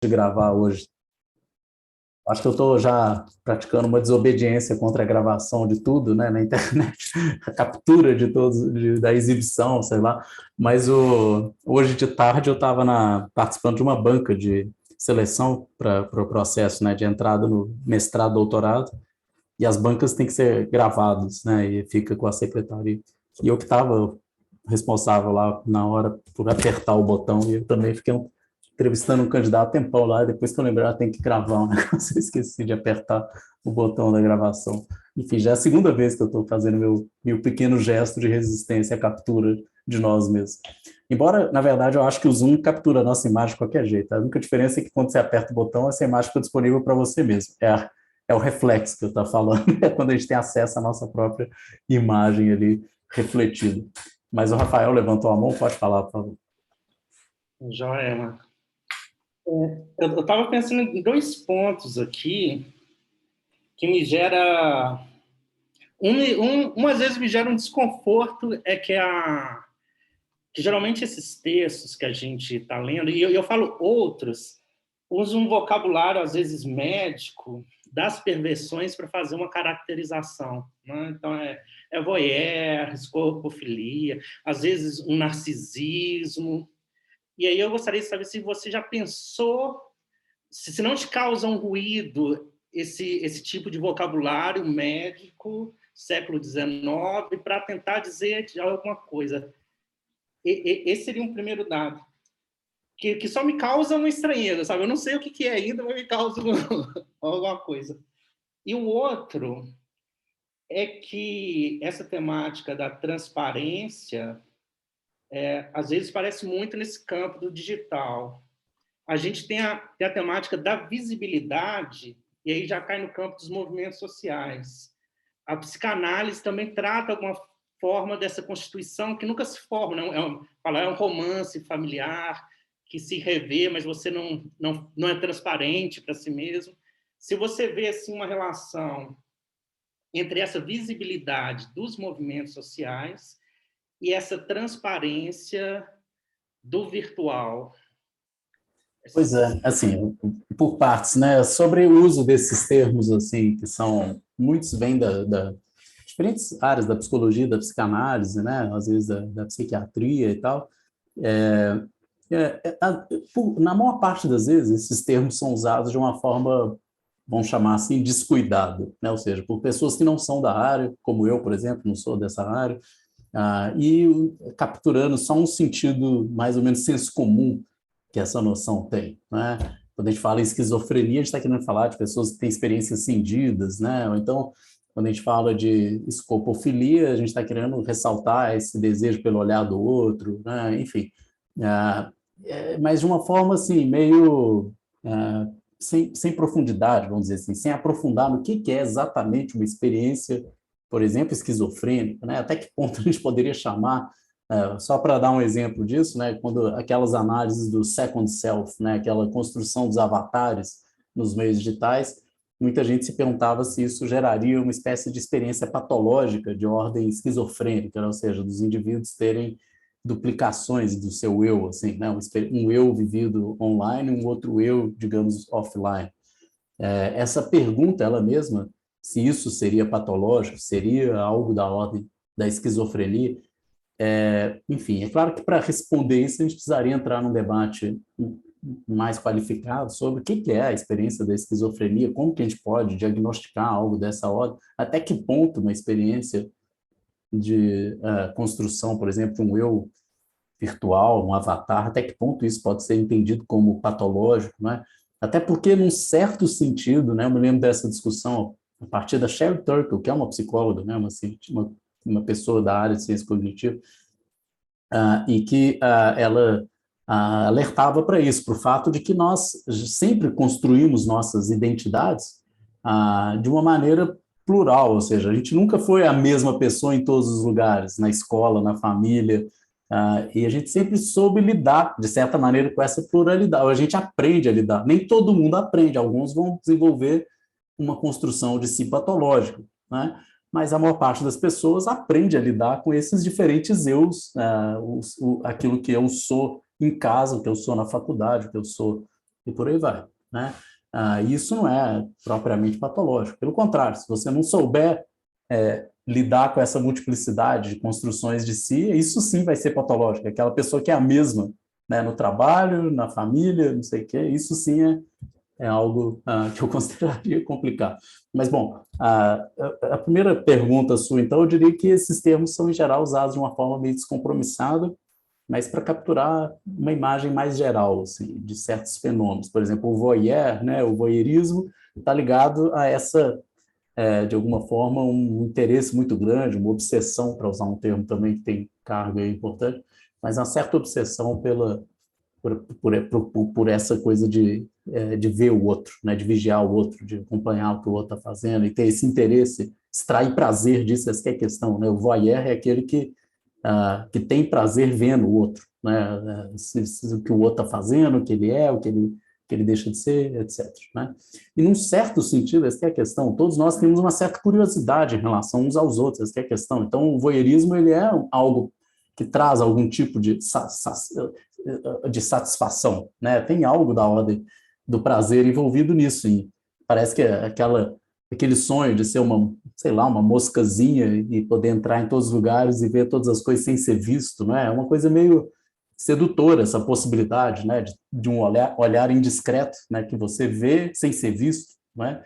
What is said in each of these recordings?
de gravar hoje. Acho que eu estou já praticando uma desobediência contra a gravação de tudo, né, na internet, a captura de todos, da exibição, sei lá. Mas hoje de tarde eu estava participando de uma banca de seleção para o processo, né, de entrada no mestrado, doutorado, e as bancas têm que ser gravadas, né, e fica com a secretaria. E eu que estava responsável lá na hora por apertar o botão, e eu também fiquei entrevistando um candidato tempão lá, e depois que eu lembrar, tem que gravar um negócio, eu esqueci de apertar o botão da gravação. Enfim, já é a segunda vez que eu estou fazendo meu pequeno gesto de resistência à captura de nós mesmos. Embora, na verdade, eu acho que o Zoom captura a nossa imagem de qualquer jeito. A única diferença é que quando você aperta o botão, essa imagem fica disponível para você mesmo. É o reflexo que eu estou falando, é quando a gente tem acesso à nossa própria imagem ali refletida. Mas o Rafael levantou a mão, pode falar, por favor. Joia. Eu estava pensando em dois pontos aqui que me gera... às vezes me gera um desconforto, que geralmente esses textos que a gente está lendo, e eu falo outros, usam um vocabulário, às vezes, médico, das perversões para fazer uma caracterização. Né? Então, é voyeur, escorpofilia, às vezes um narcisismo. E aí eu gostaria de saber se você já pensou, se não te causa um ruído esse tipo de vocabulário médico, século XIX, para tentar dizer alguma coisa. Esse seria um primeiro dado, que só me causa uma estranheza, sabe? Eu não sei o que é ainda, mas me causa alguma coisa. E o outro é que essa temática da transparência, às vezes, parece muito nesse campo do digital. A gente tem a temática da visibilidade, e aí já cai no campo dos movimentos sociais. A psicanálise também trata alguma forma dessa constituição que nunca se forma, é um romance familiar que se revê, mas você não é transparente para si mesmo. Se você vê assim, uma relação entre essa visibilidade dos movimentos sociais e essa transparência do virtual. Pois é, assim, por partes, né? Sobre o uso desses termos, assim, que são, muitos vêm da diferentes áreas da psicologia, da psicanálise, né? Às vezes da psiquiatria e tal. É, na maior parte das vezes, esses termos são usados de uma forma, vamos chamar assim, descuidada, né? Ou seja, por pessoas que não são da área, como eu, por exemplo, não sou dessa área, e capturando só um sentido mais ou menos senso comum que essa noção tem, né? Quando a gente fala em esquizofrenia, a gente está querendo falar de pessoas que têm experiências cindidas, né? Ou então, quando a gente fala de escopofilia, a gente está querendo ressaltar esse desejo pelo olhar do outro, né? Enfim, mas de uma forma assim, meio sem profundidade, vamos dizer assim, sem aprofundar no que é exatamente uma experiência, por exemplo, esquizofrênica, né? Até que ponto a gente poderia chamar, só para dar um exemplo disso, né? Quando aquelas análises do second self, né? Aquela construção dos avatares nos meios digitais, muita gente se perguntava se isso geraria uma espécie de experiência patológica de ordem esquizofrênica, né? Ou seja, dos indivíduos terem duplicações do seu eu, assim, né? Um eu vivido online, um outro eu, digamos, offline. Essa pergunta, ela mesma, se isso seria patológico, seria algo da ordem da esquizofrenia, enfim, é claro que para responder isso a gente precisaria entrar num debate mais qualificado sobre o que é a experiência da esquizofrenia, como que a gente pode diagnosticar algo dessa ordem, até que ponto uma experiência de construção, por exemplo, de um eu virtual, um avatar, até que ponto isso pode ser entendido como patológico, né? Até porque, num certo sentido, né, eu me lembro dessa discussão a partir da Sherry Turkle, que é uma psicóloga, né, uma pessoa da área de ciência cognitiva, e que ela alertava para isso, para o fato de que nós sempre construímos nossas identidades de uma maneira plural, ou seja, a gente nunca foi a mesma pessoa em todos os lugares, na escola, na família, e a gente sempre soube lidar, de certa maneira, com essa pluralidade. A gente aprende a lidar. Nem todo mundo aprende. Alguns vão desenvolver uma construção de si patológica, né? Mas a maior parte das pessoas aprende a lidar com esses diferentes eus, aquilo que eu sou em casa, o que eu sou na faculdade, o que eu sou e por aí vai, né? Isso não é propriamente patológico. Pelo contrário, se você não souber lidar com essa multiplicidade de construções de si, isso sim vai ser patológico. Aquela pessoa que é a mesma, né, no trabalho, na família, não sei o quê, isso sim é algo que eu consideraria complicado. Mas, bom, a primeira pergunta sua, então, eu diria que esses termos são, em geral, usados de uma forma meio descompromissada, mas para capturar uma imagem mais geral, assim, de certos fenômenos. Por exemplo, o voyeur, né, o voyeurismo, está ligado a essa, de alguma forma, um interesse muito grande, uma obsessão, para usar um termo também que tem carga importante, mas uma certa obsessão por essa coisa de ver o outro, né, de vigiar o outro, de acompanhar o que o outro está fazendo, e ter esse interesse, extrair prazer disso, essa que é a questão, né? O voyeur é aquele que tem prazer vendo o outro, né? O que o outro está fazendo, o que ele é, que ele deixa de ser, etc. Né? E, num certo sentido, essa é a questão, todos nós temos uma certa curiosidade em relação uns aos outros, essa é a questão. Então, o voyeurismo ele é algo que traz algum tipo de satisfação, né? Tem algo da ordem do prazer envolvido nisso, e parece que aquele sonho de ser uma, sei lá, uma moscazinha e poder entrar em todos os lugares e ver todas as coisas sem ser visto, né? É uma coisa meio sedutora essa possibilidade, né? De um olhar indiscreto, né? Que você vê sem ser visto, né?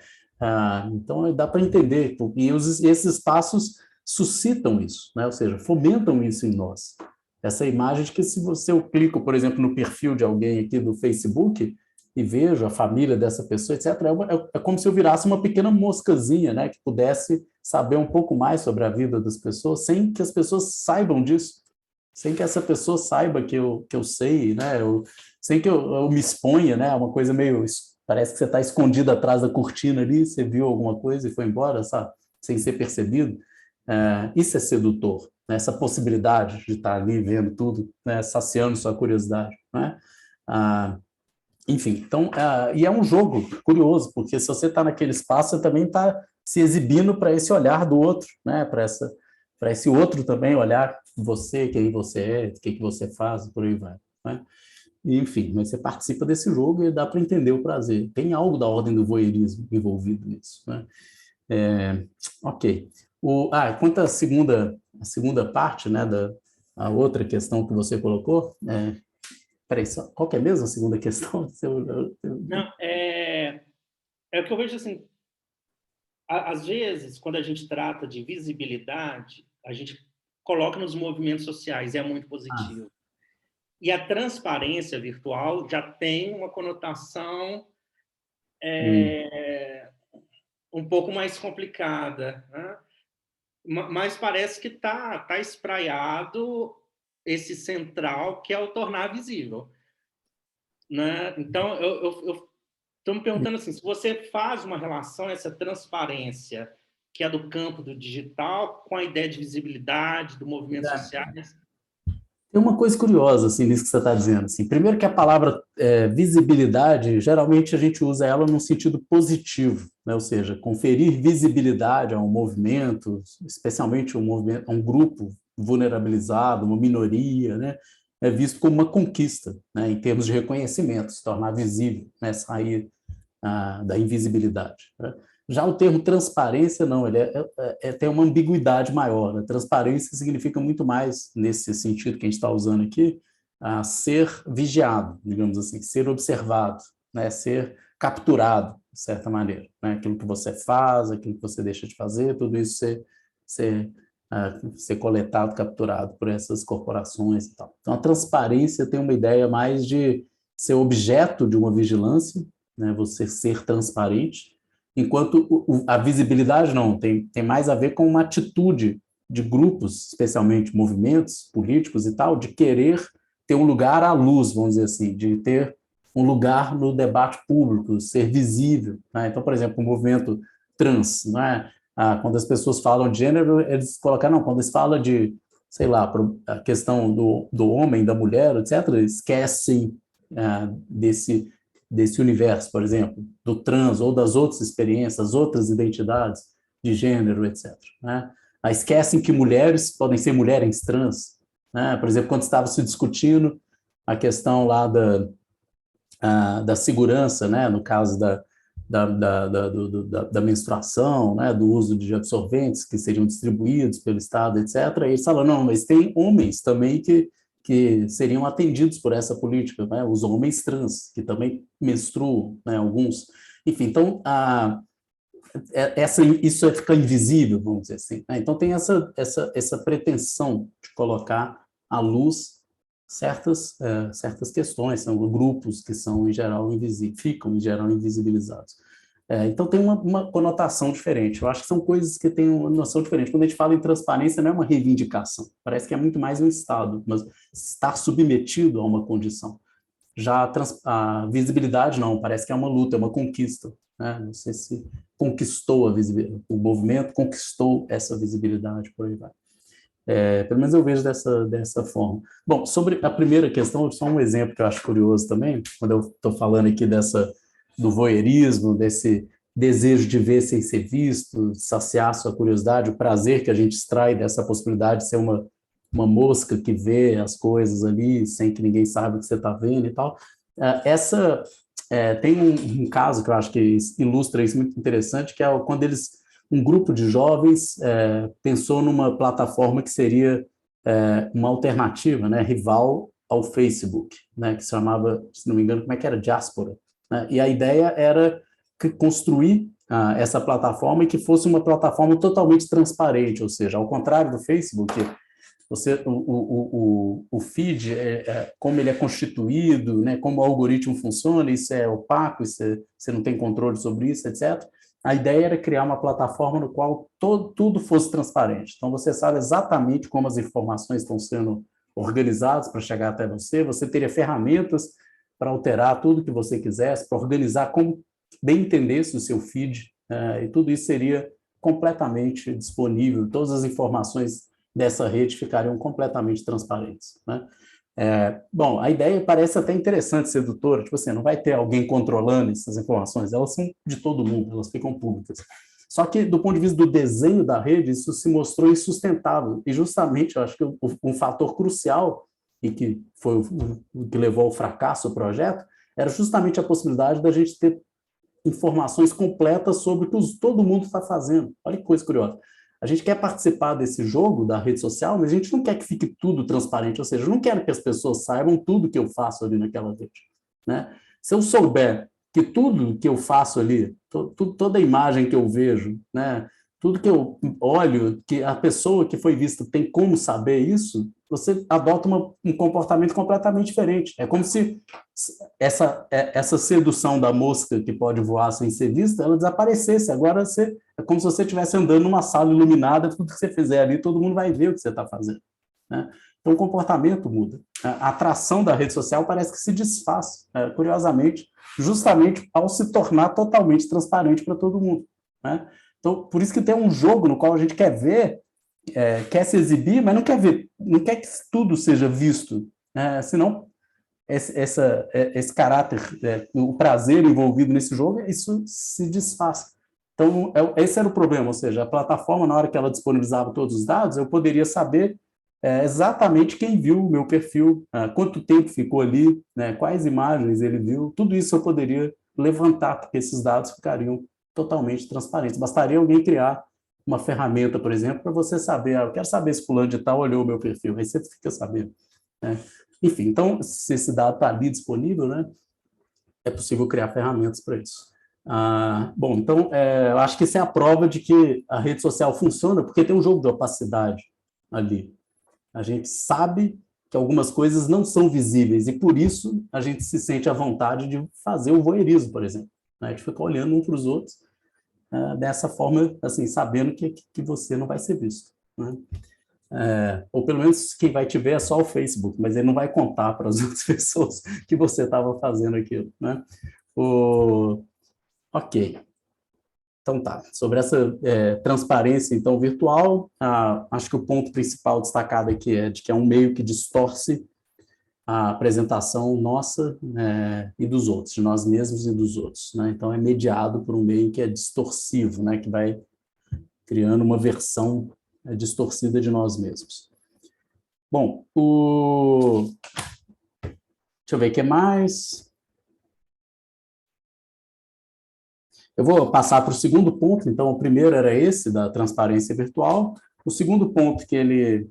Então dá para entender, e esses espaços suscitam isso, né? Ou seja, fomentam isso em nós. Essa imagem de que se eu clico, por exemplo, no perfil de alguém aqui do Facebook e vejo a família dessa pessoa, etc., é como se eu virasse uma pequena moscazinha, né, que pudesse saber um pouco mais sobre a vida das pessoas, sem que as pessoas saibam disso, sem que essa pessoa saiba que eu sei, né, sem que eu me exponha, né, uma coisa meio... Parece que você está escondido atrás da cortina ali, você viu alguma coisa e foi embora, sabe? Sem ser percebido. Isso é sedutor, né? Essa possibilidade de estar ali vendo tudo, né? Saciando sua curiosidade, né? Enfim, então, e é um jogo curioso, porque se você está naquele espaço, você também está se exibindo para esse olhar do outro, né? Para esse outro também olhar você, quem você é, o que você faz, por aí vai, né? Enfim, mas você participa desse jogo e dá para entender o prazer. Tem algo da ordem do voyeurismo envolvido nisso, né? Ok. Quanto à segunda parte, né, a outra questão que você colocou, peraí, qual que é mesmo a segunda questão? Não, é o que eu vejo assim, às vezes, quando a gente trata de visibilidade, a gente coloca nos movimentos sociais, e é muito positivo. E a transparência virtual já tem uma conotação um pouco mais complicada, né? Mas parece que tá espraiado esse central, que é o tornar visível, né? Então, eu estou me perguntando assim, se você faz uma relação, essa transparência, que é do campo do digital, com a ideia de visibilidade, do movimento social. Tem uma coisa curiosa assim, nisso que você está dizendo. Assim. Primeiro que a palavra visibilidade, geralmente a gente usa ela num sentido positivo, né? Ou seja, conferir visibilidade a um movimento, especialmente a um grupo vulnerabilizado, uma minoria, né? É visto como uma conquista, né? Em termos de reconhecimento, se tornar visível, né? Sair da invisibilidade. Né? Já o termo transparência, não, ele tem uma ambiguidade maior. Né? Transparência significa muito mais, nesse sentido que a gente está usando aqui, ser vigiado, digamos assim, ser observado, né? Ser capturado, de certa maneira. Né? Aquilo que você faz, aquilo que você deixa de fazer, tudo isso ser coletado, capturado por essas corporações e tal. Então, a transparência tem uma ideia mais de ser objeto de uma vigilância, né? Você ser transparente, enquanto a visibilidade não, tem mais a ver com uma atitude de grupos, especialmente movimentos políticos e tal, de querer ter um lugar à luz, vamos dizer assim, de ter um lugar no debate público, ser visível. Né? Então, por exemplo, o movimento trans, não é? Quando as pessoas falam de gênero, eles colocam, não, quando eles falam de, sei lá, a questão do homem, da mulher, etc., esquecem desse universo, por exemplo, do trans ou das outras experiências, das outras identidades de gênero, etc. Né? Esquecem que mulheres podem ser mulheres trans. Né? Por exemplo, quando estava se discutindo a questão lá da segurança, né, no caso da menstruação, né, do uso de absorventes que seriam distribuídos pelo Estado, etc. E eles falam, não, mas tem homens também que seriam atendidos por essa política, né, os homens trans, que também menstruam, né, alguns. Enfim, então, isso fica invisível, vamos dizer assim, né? Então, tem essa pretensão de colocar à luz certas questões, são grupos que são, em geral, ficam, em geral, invisibilizados. Então, tem uma conotação diferente. Eu acho que são coisas que têm uma noção diferente. Quando a gente fala em transparência, não é uma reivindicação. Parece que é muito mais um Estado, mas estar submetido a uma condição. Já a visibilidade, não. Parece que é uma luta, é uma conquista, né? Não sei se conquistou a visibilidade. O movimento conquistou essa visibilidade, por aí vai. Pelo menos eu vejo dessa forma. Bom, sobre a primeira questão, só um exemplo que eu acho curioso também, quando eu estou falando aqui do voyeurismo, desse desejo de ver sem ser visto, saciar sua curiosidade, o prazer que a gente extrai dessa possibilidade de ser uma mosca que vê as coisas ali sem que ninguém saiba o que você está vendo e tal. Tem um caso que eu acho que ilustra isso muito interessante, que é quando um grupo de jovens pensou numa plataforma que seria uma alternativa, né, rival ao Facebook, né, que se chamava, se não me engano, como é que era? Diaspora. Né? E a ideia era construir essa plataforma e que fosse uma plataforma totalmente transparente, ou seja, ao contrário do Facebook, o feed, como ele é constituído, né, como o algoritmo funciona, isso é opaco, você não tem controle sobre isso, etc. A ideia era criar uma plataforma no qual tudo fosse transparente. Então, você sabe exatamente como as informações estão sendo organizadas para chegar até você, você teria ferramentas para alterar tudo que você quisesse, para organizar como bem entendesse o seu feed, e tudo isso seria completamente disponível, todas as informações dessa rede ficariam completamente transparentes, né? Bom, a ideia parece até interessante, sedutora, tipo assim, não vai ter alguém controlando essas informações, elas são de todo mundo, elas ficam públicas. Só que, do ponto de vista do desenho da rede, isso se mostrou insustentável, e justamente, eu acho que um fator crucial, e que foi o que levou ao fracasso do projeto, era justamente a possibilidade da gente ter informações completas sobre o que todo mundo está fazendo. Olha que coisa curiosa. A gente quer participar desse jogo da rede social, mas a gente não quer que fique tudo transparente, ou seja, eu não quero que as pessoas saibam tudo que eu faço ali naquela rede, né? Se eu souber que tudo que eu faço ali, toda a imagem que eu vejo, né, tudo que eu olho, que a pessoa que foi vista tem como saber isso, você adota um comportamento completamente diferente. É como se essa sedução da mosca que pode voar sem ser vista, ela desaparecesse. Agora é como se você estivesse andando numa sala iluminada, tudo que você fizer ali, todo mundo vai ver o que você está fazendo, né? Então, o comportamento muda. A atração da rede social parece que se desfaz, curiosamente, justamente ao se tornar totalmente transparente para todo mundo, né? Então, por isso que tem um jogo no qual a gente quer ver, quer se exibir, mas não quer ver, não quer que tudo seja visto, senão esse caráter, o prazer envolvido nesse jogo, isso se desfaz. Então, esse era o problema, ou seja, a plataforma, na hora que ela disponibilizava todos os dados, eu poderia saber exatamente quem viu o meu perfil, quanto tempo ficou ali, né, quais imagens ele viu, tudo isso eu poderia levantar, porque esses dados ficariam totalmente transparentes. Bastaria alguém criar uma ferramenta, por exemplo, para você saber, eu quero saber se fulano de tal olhou o meu perfil, aí você fica sabendo, né? Enfim, então, se esse dado está ali disponível, né, é possível criar ferramentas para isso. Bom, então, eu acho que isso é a prova de que a rede social funciona, porque tem um jogo de opacidade ali. A gente sabe que algumas coisas não são visíveis, e por isso a gente se sente à vontade de fazer o voyeurismo, por exemplo. A gente fica olhando um para os outros dessa forma, assim, sabendo que você não vai ser visto, né? Ou pelo menos quem vai te ver é só o Facebook, mas ele não vai contar para as outras pessoas que você estava fazendo aquilo, né? Ok. Então tá, sobre essa transparência então virtual, acho que o ponto principal destacado aqui é de que é um meio que distorce a apresentação nossa e dos outros, de nós mesmos e dos outros, né? Então é mediado por um meio que é distorsivo, né? Que vai criando uma versão distorcida de nós mesmos. Bom, deixa eu ver o que mais. Eu vou passar para o segundo ponto, então o primeiro era esse, da transparência virtual. O segundo ponto que ele...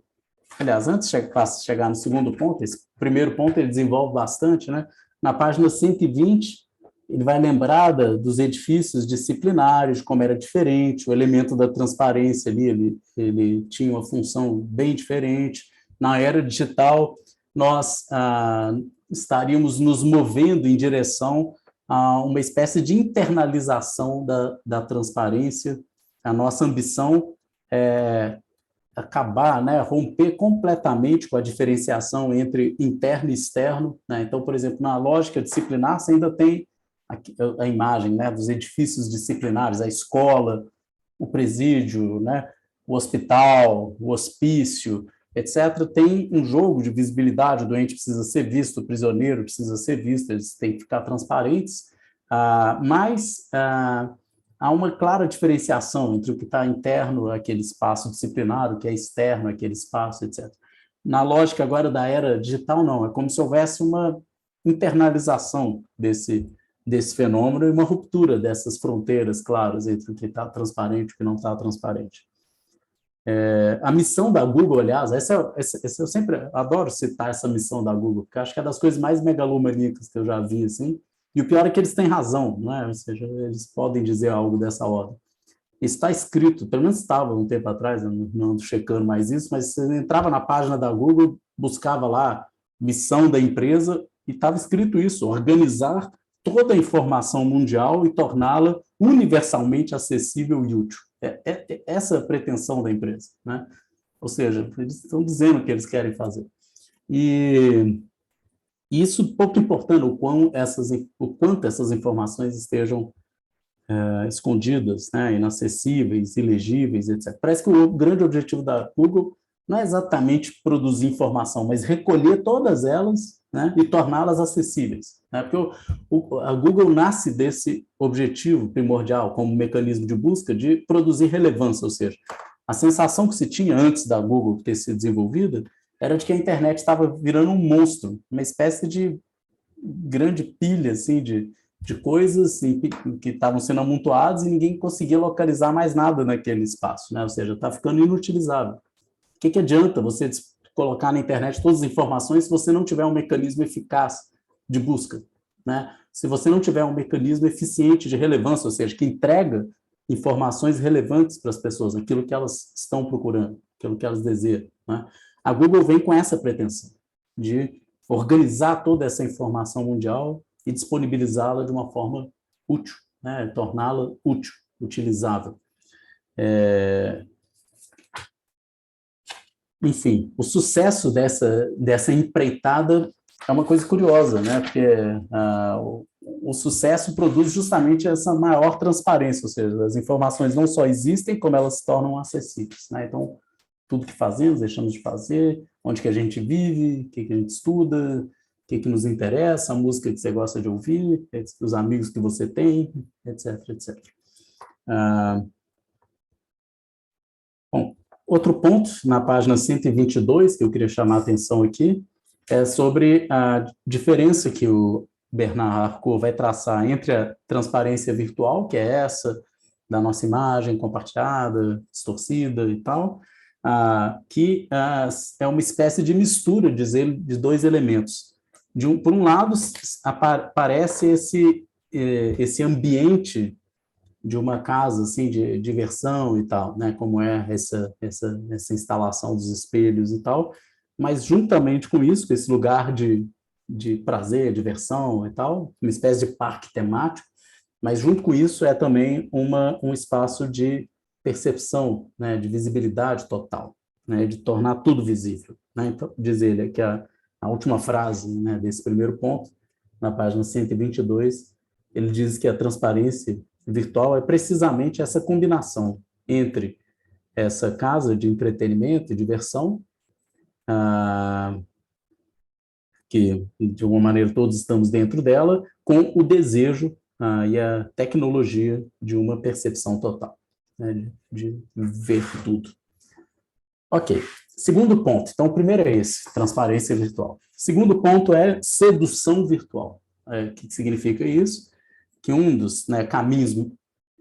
Aliás, antes de chegar no segundo ponto, esse primeiro ponto ele desenvolve bastante, né? Na página 120, ele vai lembrar dos edifícios disciplinares, como era diferente, o elemento da transparência ali, ele tinha uma função bem diferente. Na era digital, nós estaríamos nos movendo em direção a uma espécie de internalização da transparência. A nossa ambição é acabar, né, romper completamente com a diferenciação entre interno e externo, né? Então, por exemplo, na lógica disciplinar, você ainda tem a imagem, né, dos edifícios disciplinares, a escola, o presídio, né, o hospital, o hospício, etc. Tem um jogo de visibilidade, o doente precisa ser visto, o prisioneiro precisa ser visto, eles têm que ficar transparentes, mas há uma clara diferenciação entre o que está interno àquele espaço disciplinar, o que é externo àquele espaço, etc. Na lógica agora da era digital, não, é como se houvesse uma internalização desse fenômeno e uma ruptura dessas fronteiras claras entre o que está transparente e o que não está transparente. A missão da Google, aliás, eu sempre adoro citar essa missão da Google, porque acho que é das coisas mais megalomaníacas que eu já vi, assim, e o pior é que eles têm razão, não é? Ou seja, eles podem dizer algo dessa ordem. Está escrito, pelo menos estava um tempo atrás, eu não ando checando mais isso, mas você entrava na página da Google, buscava lá missão da empresa e estava escrito isso, organizar toda a informação mundial e torná-la universalmente acessível e útil. Essa é a pretensão da empresa, né? Ou seja, eles estão dizendo o que eles querem fazer. E isso pouco importando o quanto essas informações estejam escondidas, né, inacessíveis, ilegíveis, etc. Parece que o grande objetivo da Google não é exatamente produzir informação, mas recolher todas elas, né, e torná-las acessíveis, né? Porque a Google nasce desse objetivo primordial, como mecanismo de busca, de produzir relevância, ou seja, a sensação que se tinha antes da Google ter sido desenvolvida era de que a internet estava virando um monstro, uma espécie de grande pilha assim, de coisas que estavam sendo amontoadas e ninguém conseguia localizar mais nada naquele espaço, né? Ou seja, está ficando inutilizável. O que adianta você colocar na internet todas as informações se você não tiver um mecanismo eficaz de busca, né? Se você não tiver um mecanismo eficiente de relevância, ou seja, que entrega informações relevantes para as pessoas, aquilo que elas estão procurando, aquilo que elas desejam, né? A Google vem com essa pretensão de organizar toda essa informação mundial e disponibilizá-la de uma forma útil, né? Torná-la útil, utilizável. Enfim, o sucesso dessa empreitada é uma coisa curiosa, né? Porque o sucesso produz justamente essa maior transparência, ou seja, as informações não só existem, como elas se tornam acessíveis, né? Então, tudo que fazemos, deixamos de fazer, onde que a gente vive, o que a gente estuda, o que nos interessa, a música que você gosta de ouvir, os amigos que você tem, etc, etc. Bom, outro ponto, na página 122, que eu queria chamar a atenção aqui, é sobre a diferença que o Bernard Harcourt vai traçar entre a transparência virtual, que é essa da nossa imagem compartilhada, distorcida e tal, que é uma espécie de mistura de dois elementos. Por um lado, aparece esse ambiente de uma casa assim de diversão e tal, né? Como é essa instalação dos espelhos e tal, mas juntamente com isso, com esse lugar de prazer, diversão e tal, uma espécie de parque temático, mas junto com isso é também um espaço de percepção, né, de visibilidade total, né, de tornar tudo visível, né? Então, diz ele que a última frase, né, desse primeiro ponto, na página 122, ele diz que a transparência virtual é precisamente essa combinação entre essa casa de entretenimento e diversão, que, de alguma maneira, todos estamos dentro dela, com o desejo e a tecnologia de uma percepção total, né, de ver tudo. Ok. Segundo ponto. Então, o primeiro é esse, transparência virtual. Segundo ponto é sedução virtual. O que significa isso? Que um dos, né, caminhos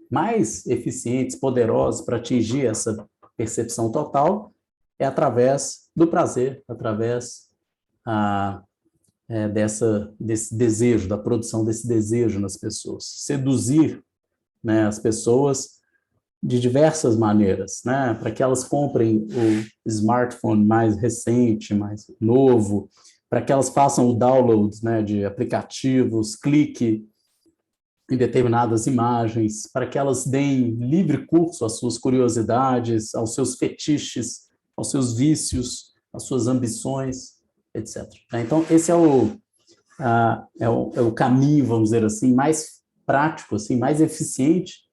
mais eficientes, poderosos para atingir essa percepção total é através do prazer, através desse desejo, da produção desse desejo nas pessoas. Seduzir, né, as pessoas de diversas maneiras, né, para que elas comprem o smartphone mais recente, mais novo, para que elas façam o download, né, de aplicativos, clique em determinadas imagens, para que elas deem livre curso às suas curiosidades, aos seus fetiches, aos seus vícios, às suas ambições, etc. Então, esse é o caminho, vamos dizer assim, mais prático, assim, mais eficiente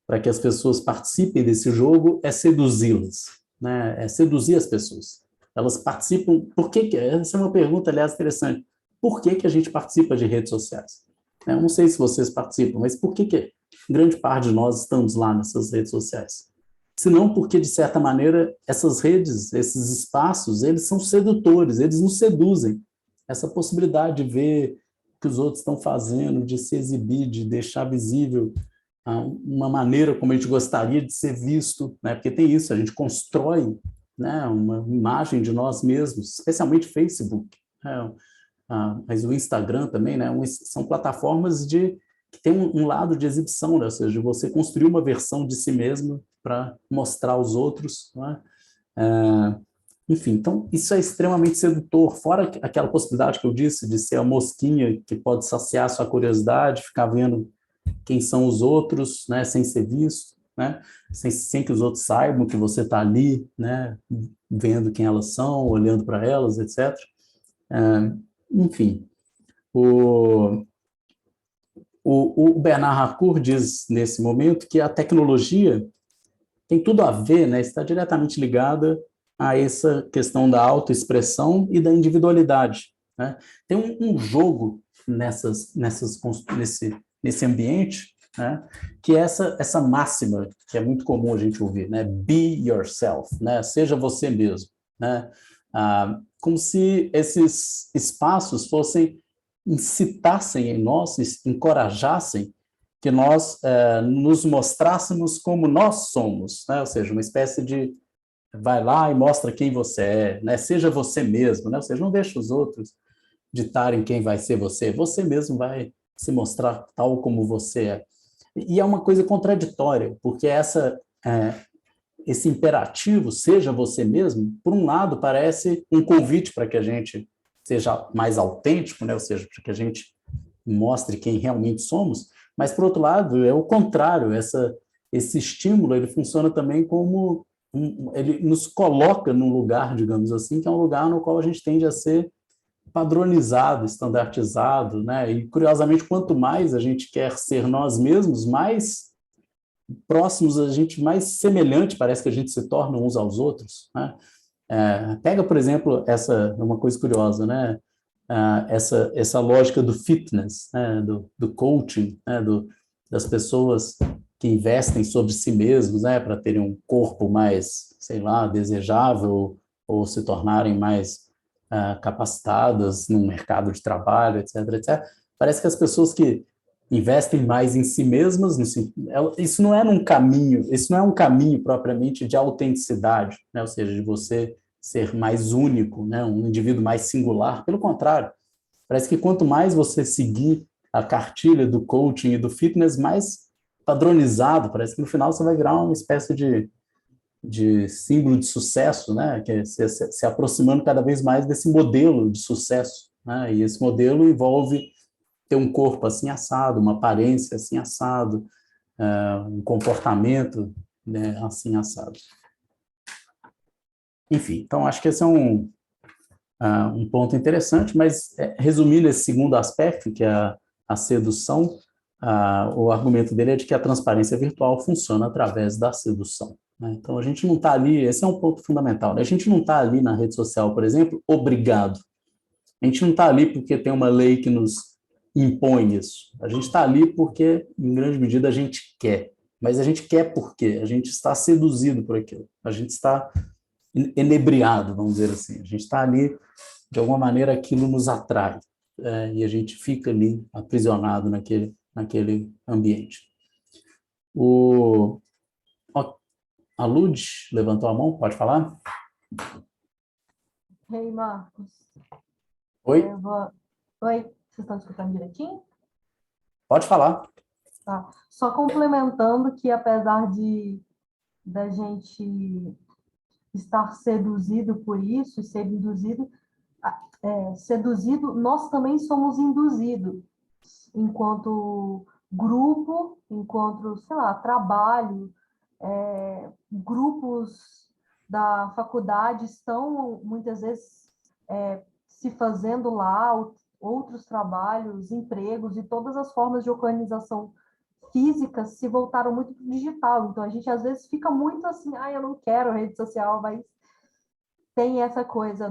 para que as pessoas participem desse jogo, é seduzi-las, né? É seduzir as pessoas. Elas participam... Essa é uma pergunta, aliás, interessante. Por que a gente participa de redes sociais? Eu não sei se vocês participam, mas por que grande parte de nós estamos lá nessas redes sociais? Se não porque, de certa maneira, essas redes, esses espaços, eles são sedutores, eles nos seduzem. Essa possibilidade de ver o que os outros estão fazendo, de se exibir, de deixar visível uma maneira como a gente gostaria de ser visto, né? Porque tem isso, a gente constrói, né, uma imagem de nós mesmos, especialmente Facebook, né? Mas o Instagram também, né, são plataformas que tem um lado de exibição, né? Ou seja, de você construir uma versão de si mesmo para mostrar aos outros, né? Enfim, então isso é extremamente sedutor, fora aquela possibilidade que eu disse de ser a mosquinha que pode saciar sua curiosidade, ficar vendo quem são os outros, né, sem ser visto, né, sem que os outros saibam que você está ali, né, vendo quem elas são, olhando para elas, etc. Enfim, o Bernard Harcourt diz nesse momento que a tecnologia tem tudo a ver, né, está diretamente ligada a essa questão da autoexpressão e da individualidade, né? Tem um jogo nesse ambiente, né, que é essa máxima que é muito comum a gente ouvir, né? Be yourself, né? Seja você mesmo, né? Como se esses espaços incitassem em nós, encorajassem que nós nos mostrássemos como nós somos, né? Ou seja, uma espécie de vai lá e mostra quem você é, né? Seja você mesmo, né? Ou seja, não deixe os outros ditarem quem vai ser você mesmo vai se mostrar tal como você é. E é uma coisa contraditória, porque esse imperativo, seja você mesmo, por um lado parece um convite para que a gente seja mais autêntico, né? Ou seja, para que a gente mostre quem realmente somos, mas, por outro lado, é o contrário, esse estímulo ele funciona também como ele nos coloca num lugar, digamos assim, que é um lugar no qual a gente tende a ser padronizado, estandartizado, né? E, curiosamente, quanto mais a gente quer ser nós mesmos, mais próximos a gente, mais semelhante parece que a gente se torna uns aos outros, né? Pega, por exemplo, uma coisa curiosa, né? Essa lógica do fitness, né? Do coaching, né? Das pessoas que investem sobre si mesmos, né? Para terem um corpo mais, sei lá, desejável ou se tornarem mais capacitadas no mercado de trabalho, etc, etc. Parece que as pessoas que investem mais em si mesmas, isso não é isso não é um caminho propriamente de autenticidade, né? Ou seja, de você ser mais único, né? Um indivíduo mais singular. Pelo contrário, parece que quanto mais você seguir a cartilha do coaching e do fitness, mais padronizado, parece que no final você vai virar uma espécie de símbolo de sucesso, né? Que é se aproximando cada vez mais desse modelo de sucesso, né? E esse modelo envolve ter um corpo assim assado, uma aparência assim assado, um comportamento, né, assim assado. Enfim, então acho que esse é um ponto interessante, mas resumindo esse segundo aspecto, que é a sedução, o argumento dele é de que a transparência virtual funciona através da sedução, né? Então a gente não está ali, esse é um ponto fundamental, né? A gente não está ali na rede social, por exemplo, obrigado. A gente não está ali porque tem uma lei que nos impõe isso. A gente está ali porque, em grande medida, a gente quer. Mas a gente quer por quê? A gente está seduzido por aquilo. A gente está enebriado, vamos dizer assim. A gente está ali, de alguma maneira, aquilo nos atrai. E a gente fica ali aprisionado naquele ambiente. O, ó, a Lud levantou a mão, pode falar? Ei, Marcos. Oi, Oi, vocês estão escutando direitinho? pode falar. Tá. Só complementando que apesar de da gente estar seduzido por isso e ser induzido, seduzido, nós também somos induzidos enquanto grupo, enquanto, sei lá, trabalho, grupos da faculdade estão muitas vezes se fazendo lá outros trabalhos, empregos e todas as formas de organização física se voltaram muito para o digital. Então a gente às vezes fica muito assim, eu não quero rede social, mas tem essa coisa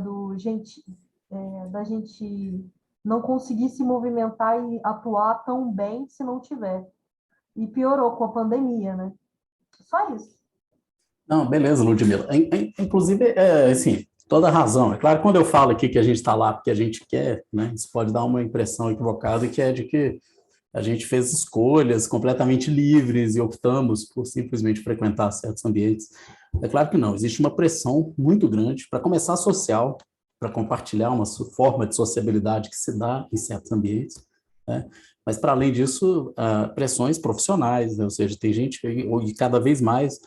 da gente não conseguir se movimentar e atuar tão bem se não tiver. E piorou com a pandemia, né? Só isso. Não, beleza, Ludmila. Inclusive, assim, toda razão. É claro que quando eu falo aqui que a gente está lá porque a gente quer, né, isso pode dar uma impressão equivocada que é de que a gente fez escolhas completamente livres e optamos por simplesmente frequentar certos ambientes. É claro que não, existe uma pressão muito grande, para começar social, para compartilhar uma forma de sociabilidade que se dá em certos ambientes, né? Mas, para além disso, pressões profissionais, né? Ou seja, tem gente, e cada vez mais,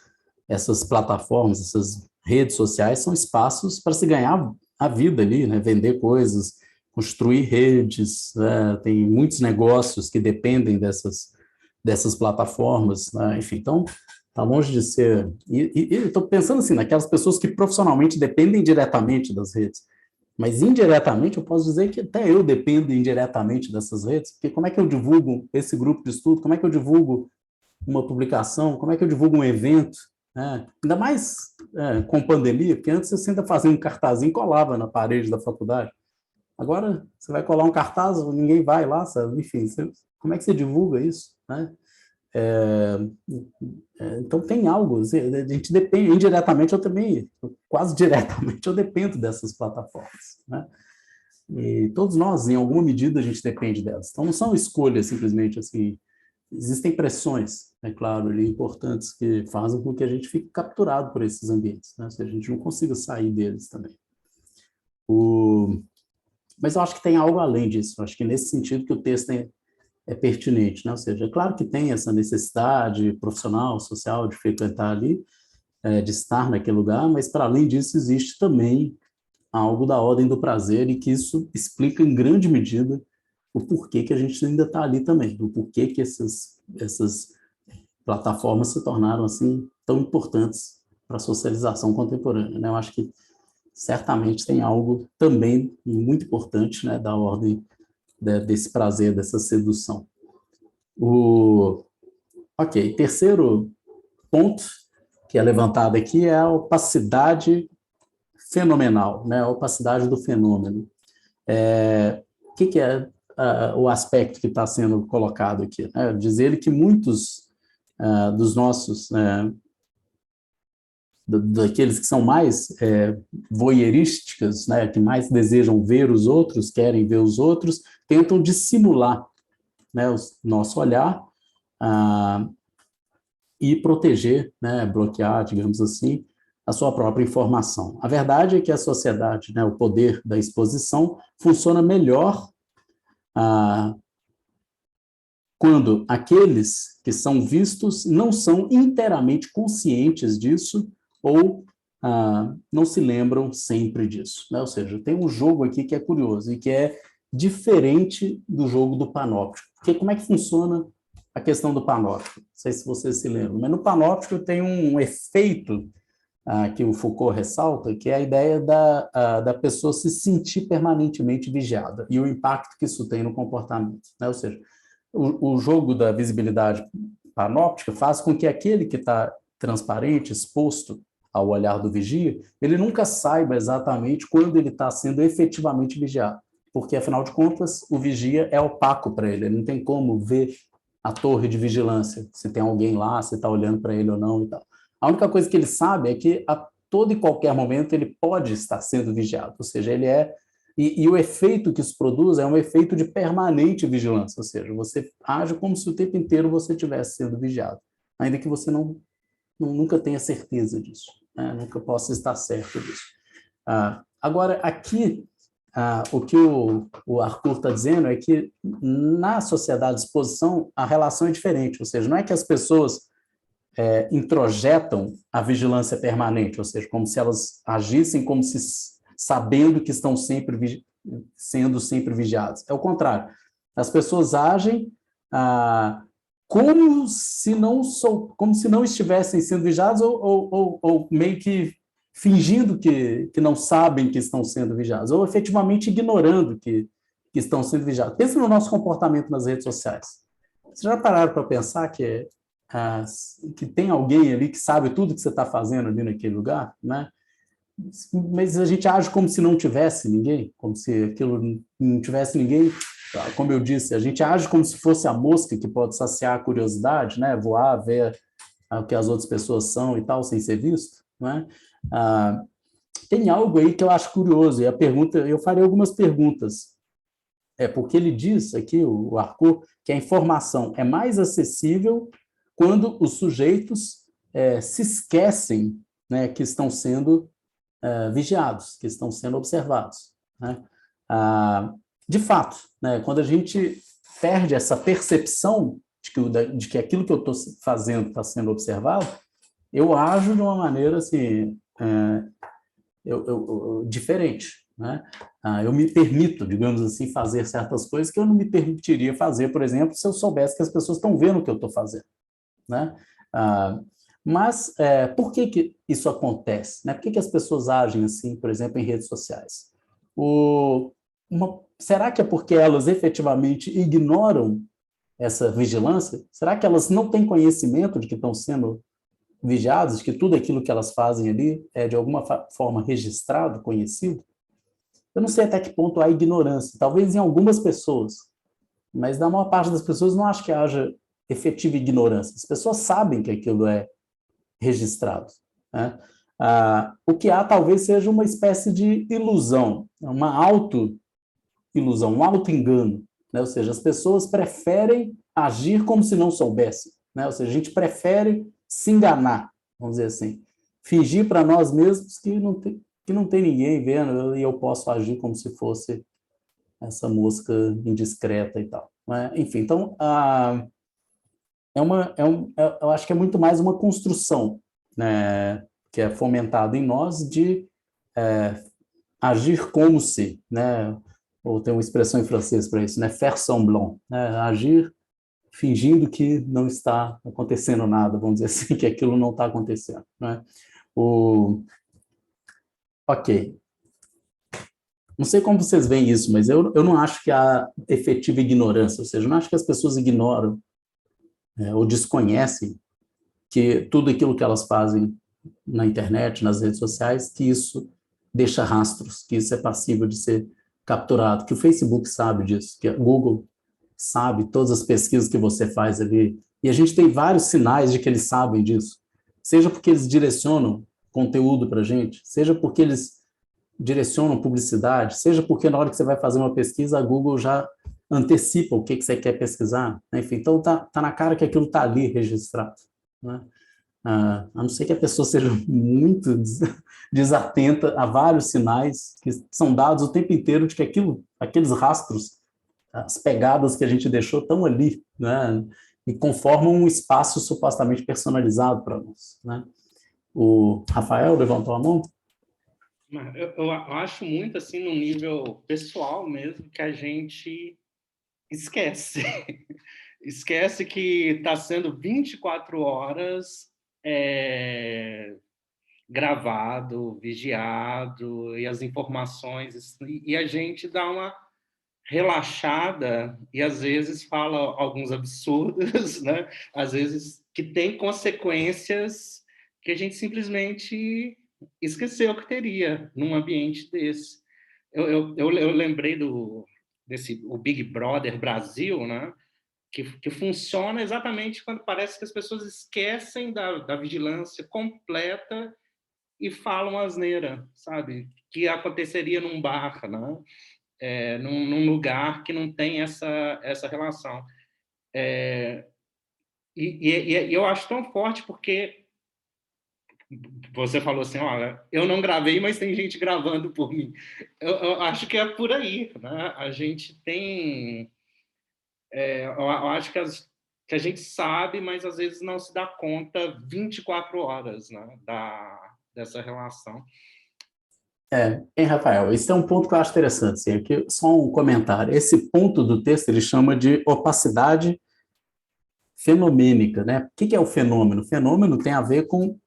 essas plataformas, essas redes sociais são espaços para se ganhar a vida ali, né? Vender coisas, construir redes, né? Tem muitos negócios que dependem dessas plataformas, né? Enfim, então está longe de ser. E estou pensando assim, naquelas pessoas que profissionalmente dependem diretamente das redes, mas indiretamente eu posso dizer que até eu dependo indiretamente dessas redes, porque como é que eu divulgo esse grupo de estudo, como é que eu divulgo uma publicação, como é que eu divulgo um evento, né? Ainda mais com pandemia, porque antes você ainda fazia um cartazinho e colava na parede da faculdade. Agora, você vai colar um cartaz, ninguém vai lá, sabe? Enfim, como é que você divulga isso, né? É, então, tem algo, a gente depende, indiretamente eu também, quase diretamente eu dependo dessas plataformas, né? E todos nós, em alguma medida, a gente depende delas. Então, não são escolhas simplesmente assim, existem pressões, é claro, ali, importantes que fazem com que a gente fique capturado por esses ambientes, né? Se a gente não consiga sair deles também. Mas eu acho que tem algo além disso, eu acho que nesse sentido que o texto é pertinente, né? Ou seja, é claro que tem essa necessidade profissional, social, de frequentar ali, de estar naquele lugar, mas para além disso existe também algo da ordem do prazer e que isso explica em grande medida o porquê que a gente ainda está ali também, o porquê que essas plataformas se tornaram assim tão importantes para a socialização contemporânea, né? Eu acho que certamente tem algo também muito importante, né, da ordem desse prazer, dessa sedução. Ok, terceiro ponto que é levantado aqui é a opacidade fenomenal, né, a opacidade do fenômeno. O que é o aspecto que está sendo colocado aqui? Né? Diz ele que muitos dos nossos, daqueles que são mais voyeurísticas, né, que mais desejam ver os outros, querem ver os outros, tentam dissimular, né, o nosso olhar e proteger, né, bloquear, digamos assim, a sua própria informação. A verdade é que a sociedade, né, o poder da exposição, funciona melhor quando aqueles que são vistos não são inteiramente conscientes disso ou não se lembram sempre disso, né? Ou seja, tem um jogo aqui que é curioso e que é diferente do jogo do panóptico. Porque como é que funciona a questão do panóptico? Não sei se vocês se lembram, mas no panóptico tem um efeito que o Foucault ressalta, que é a ideia da pessoa se sentir permanentemente vigiada e o impacto que isso tem no comportamento, né? Ou seja, o jogo da visibilidade panóptica faz com que aquele que está transparente, exposto ao olhar do vigia, ele nunca saiba exatamente quando ele está sendo efetivamente vigiado, porque, afinal de contas, o vigia é opaco para ele, ele não tem como ver a torre de vigilância, se tem alguém lá, se está olhando para ele ou não e tal. A única coisa que ele sabe é que a todo e qualquer momento ele pode estar sendo vigiado, ou seja, ele é. E o efeito que isso produz é um efeito de permanente vigilância, ou seja, você age como se o tempo inteiro você estivesse sendo vigiado. ainda que você nunca tenha certeza disso, né? Nunca possa estar certo disso. Agora, aqui, o que o Arthur está dizendo é que na sociedade de exposição a relação é diferente, ou seja, não é que as pessoas introjetam a vigilância permanente, ou seja, como se elas agissem como se sabendo que estão sendo sempre vigiadas. É o contrário. As pessoas agem como se não estivessem sendo vigiadas ou meio que fingindo que não sabem que estão sendo vigiadas, ou efetivamente ignorando que estão sendo vigiados. Pensa no nosso comportamento nas redes sociais. Vocês já pararam para pensar que tem alguém ali que sabe tudo que você está fazendo ali naquele lugar, né? Mas a gente age como se não tivesse ninguém, como se aquilo não tivesse ninguém. Como eu disse, a gente age como se fosse a mosca que pode saciar a curiosidade, né? Voar, ver o que as outras pessoas são e tal, sem ser visto, né? Tem algo aí que eu acho curioso, e eu farei algumas perguntas. Porque ele diz aqui, o Arthur, que a informação é mais acessível quando os sujeitos se esquecem, né, que estão sendo vigiados, que estão sendo observados, né? De fato, né, quando a gente perde essa percepção de que aquilo que eu estou fazendo está sendo observado, eu ajo de uma maneira assim, diferente, né? Eu me permito, digamos assim, fazer certas coisas que eu não me permitiria fazer, por exemplo, se eu soubesse que as pessoas estão vendo o que eu estou fazendo, né? Mas por que isso acontece, né? Por que as pessoas agem assim, por exemplo, em redes sociais? Será que é porque elas efetivamente ignoram essa vigilância? Será que elas não têm conhecimento de que estão sendo vigiadas, de que tudo aquilo que elas fazem ali é de alguma forma registrado, conhecido? Eu não sei até que ponto há ignorância, talvez em algumas pessoas, mas na maior parte das pessoas não acho que haja efetiva ignorância. As pessoas sabem que aquilo é registrado, né? O que há talvez seja uma espécie de ilusão, uma auto-ilusão, um auto-engano, né? Ou seja, as pessoas preferem agir como se não soubessem, né? Ou seja, a gente prefere se enganar, vamos dizer assim, fingir para nós mesmos que não tem ninguém vendo e eu posso agir como se fosse essa mosca indiscreta e tal, né? Enfim, então, eu acho que é muito mais uma construção, né, que é fomentada em nós de agir como se, né, ou tem uma expressão em francês para isso, né, faire semblant, né, agir fingindo que não está acontecendo nada, vamos dizer assim, que aquilo não está acontecendo, né? Ok. Não sei como vocês veem isso, mas eu não acho que há efetiva ignorância, ou seja, eu não acho que as pessoas ignoram ou desconhecem que tudo aquilo que elas fazem na internet, nas redes sociais, que isso deixa rastros, que isso é passível de ser capturado, que o Facebook sabe disso, que a Google sabe todas as pesquisas que você faz ali, e a gente tem vários sinais de que eles sabem disso, seja porque eles direcionam conteúdo para a gente, seja porque eles direcionam publicidade, seja porque na hora que você vai fazer uma pesquisa, a Google já antecipa o que você quer pesquisar, né? Enfim, então tá na cara que aquilo está ali registrado, né? A não ser que a pessoa seja muito desatenta a vários sinais que são dados o tempo inteiro de que aqueles rastros, as pegadas que a gente deixou estão ali, né? E conformam um espaço supostamente personalizado para nós, né? O Rafael levantou a mão? Eu acho muito assim no nível pessoal mesmo que a gente esquece. Esquece que está sendo 24 horas gravado, vigiado, e as informações, e a gente dá uma relaxada e às vezes fala alguns absurdos, né? Às vezes que tem consequências que a gente simplesmente esqueceu que teria num ambiente desse. Eu lembrei o Big Brother Brasil, né? Que funciona exatamente quando parece que as pessoas esquecem da vigilância completa e falam asneira, sabe? Que aconteceria num bar, né? Num lugar que não tem essa relação. E eu acho tão forte porque você falou assim, olha, eu não gravei, mas tem gente gravando por mim. Eu acho que é por aí, né? A gente tem... eu acho que a gente sabe, mas às vezes não se dá conta 24 horas, né, dessa relação. Hein, Rafael? Esse é um ponto que eu acho interessante. Assim, aqui, só um comentário. Esse ponto do texto ele chama de opacidade fenomênica, né? O que é o fenômeno? O fenômeno tem a ver com,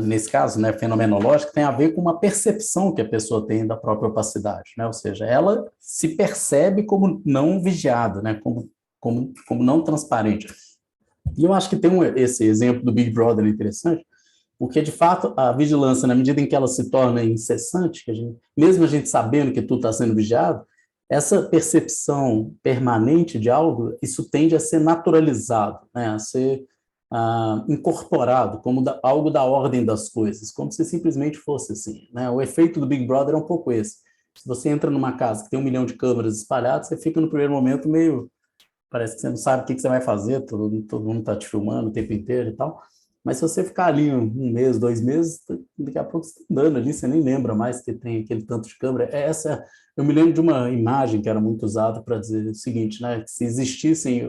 nesse caso, né, fenomenológico, tem a ver com uma percepção que a pessoa tem da própria opacidade, né? Ou seja, ela se percebe como não vigiada, né? Como não transparente. E eu acho que tem esse exemplo do Big Brother interessante, porque, de fato, a vigilância, na medida em que ela se torna incessante, mesmo a gente sabendo que tudo está sendo vigiado, essa percepção permanente de algo, isso tende a ser naturalizado, né, a ser incorporado como algo da ordem das coisas, como se simplesmente fosse assim, né? O efeito do Big Brother é um pouco esse. Se você entra numa casa que tem 1 milhão de câmeras espalhadas, você fica no primeiro momento meio... Parece que você não sabe o que você vai fazer, todo mundo está te filmando o tempo inteiro e tal. Mas se você ficar ali um mês, 2 meses, daqui a pouco você está andando ali, você nem lembra mais que tem aquele tanto de câmera. Eu me lembro de uma imagem que era muito usada para dizer o seguinte, né? Se existisse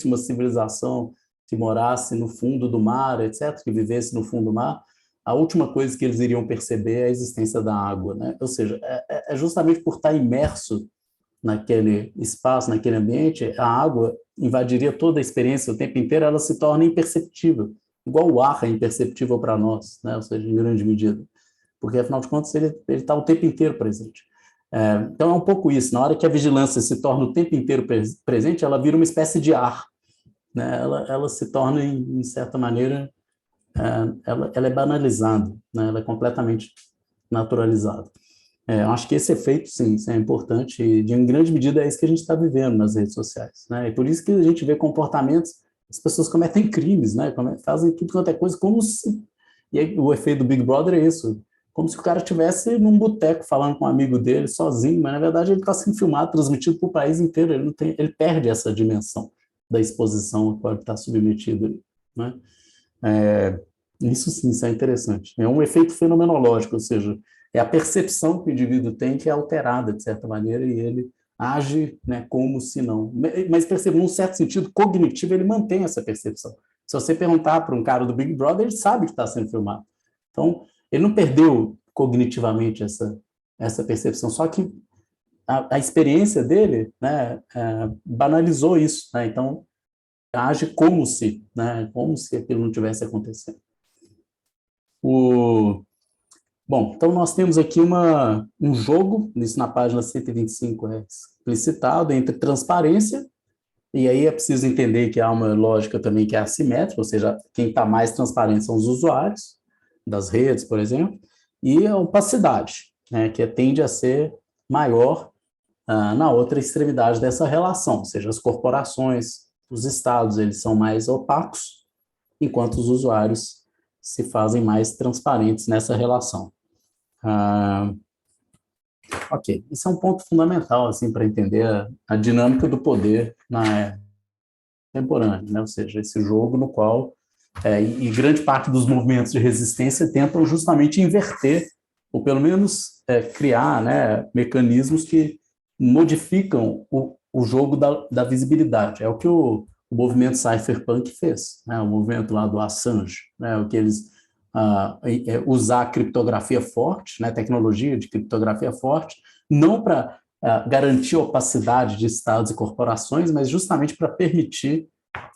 uma civilização que morasse no fundo do mar, etc., que vivesse no fundo do mar, a última coisa que eles iriam perceber é a existência da água, né? Ou seja, é justamente por estar imerso naquele espaço, naquele ambiente, a água invadiria toda a experiência o tempo inteiro, ela se torna imperceptível, igual o ar é imperceptível para nós, né? Ou seja, em grande medida, porque afinal de contas ele está o tempo inteiro presente. Então é um pouco isso, na hora que a vigilância se torna o tempo inteiro presente, ela vira uma espécie de ar, né? Ela se torna, em certa maneira, ela é banalizada, né? Ela é completamente naturalizada. Eu acho que esse efeito, sim, isso é importante e, em grande medida, é isso que a gente está vivendo nas redes sociais, né? E por isso que a gente vê comportamentos, as pessoas cometem crimes, né? Fazem tudo quanto é coisa, como se... E aí, o efeito do Big Brother é isso, como se o cara estivesse num boteco falando com um amigo dele, sozinho, mas, na verdade, ele está sendo filmado, transmitido para o país inteiro, ele perde essa dimensão da exposição a qual ele está submetido, né? Isso sim, isso é interessante. É um efeito fenomenológico, ou seja, é a percepção que o indivíduo tem que é alterada, de certa maneira, e ele age, né, como se não. Mas perceba, num certo sentido cognitivo, ele mantém essa percepção. Se você perguntar para um cara do Big Brother, ele sabe que está sendo filmado. Então, ele não perdeu cognitivamente essa percepção, só que a experiência dele, né, banalizou isso, né? Então, age como se, né, como se aquilo não tivesse acontecendo. Bom, então nós temos aqui um jogo, isso na página 125 é explicitado, entre transparência, e aí é preciso entender que há uma lógica também que é assimétrica, ou seja, quem está mais transparente são os usuários das redes, por exemplo, e a opacidade, né, que tende a ser maior na outra extremidade dessa relação, ou seja, as corporações, os estados, eles são mais opacos, enquanto os usuários se fazem mais transparentes nessa relação. Ok, isso é um ponto fundamental assim, para entender a dinâmica do poder na era contemporânea, né? Ou seja, esse jogo no qual, e grande parte dos movimentos de resistência tentam justamente inverter, ou pelo menos criar, né, mecanismos que modificam o jogo da visibilidade. É o que o movimento cypherpunk fez, né? O movimento lá do Assange, né? O que eles usar criptografia forte, né? Tecnologia de criptografia forte, não para garantir a opacidade de estados e corporações, mas justamente para permitir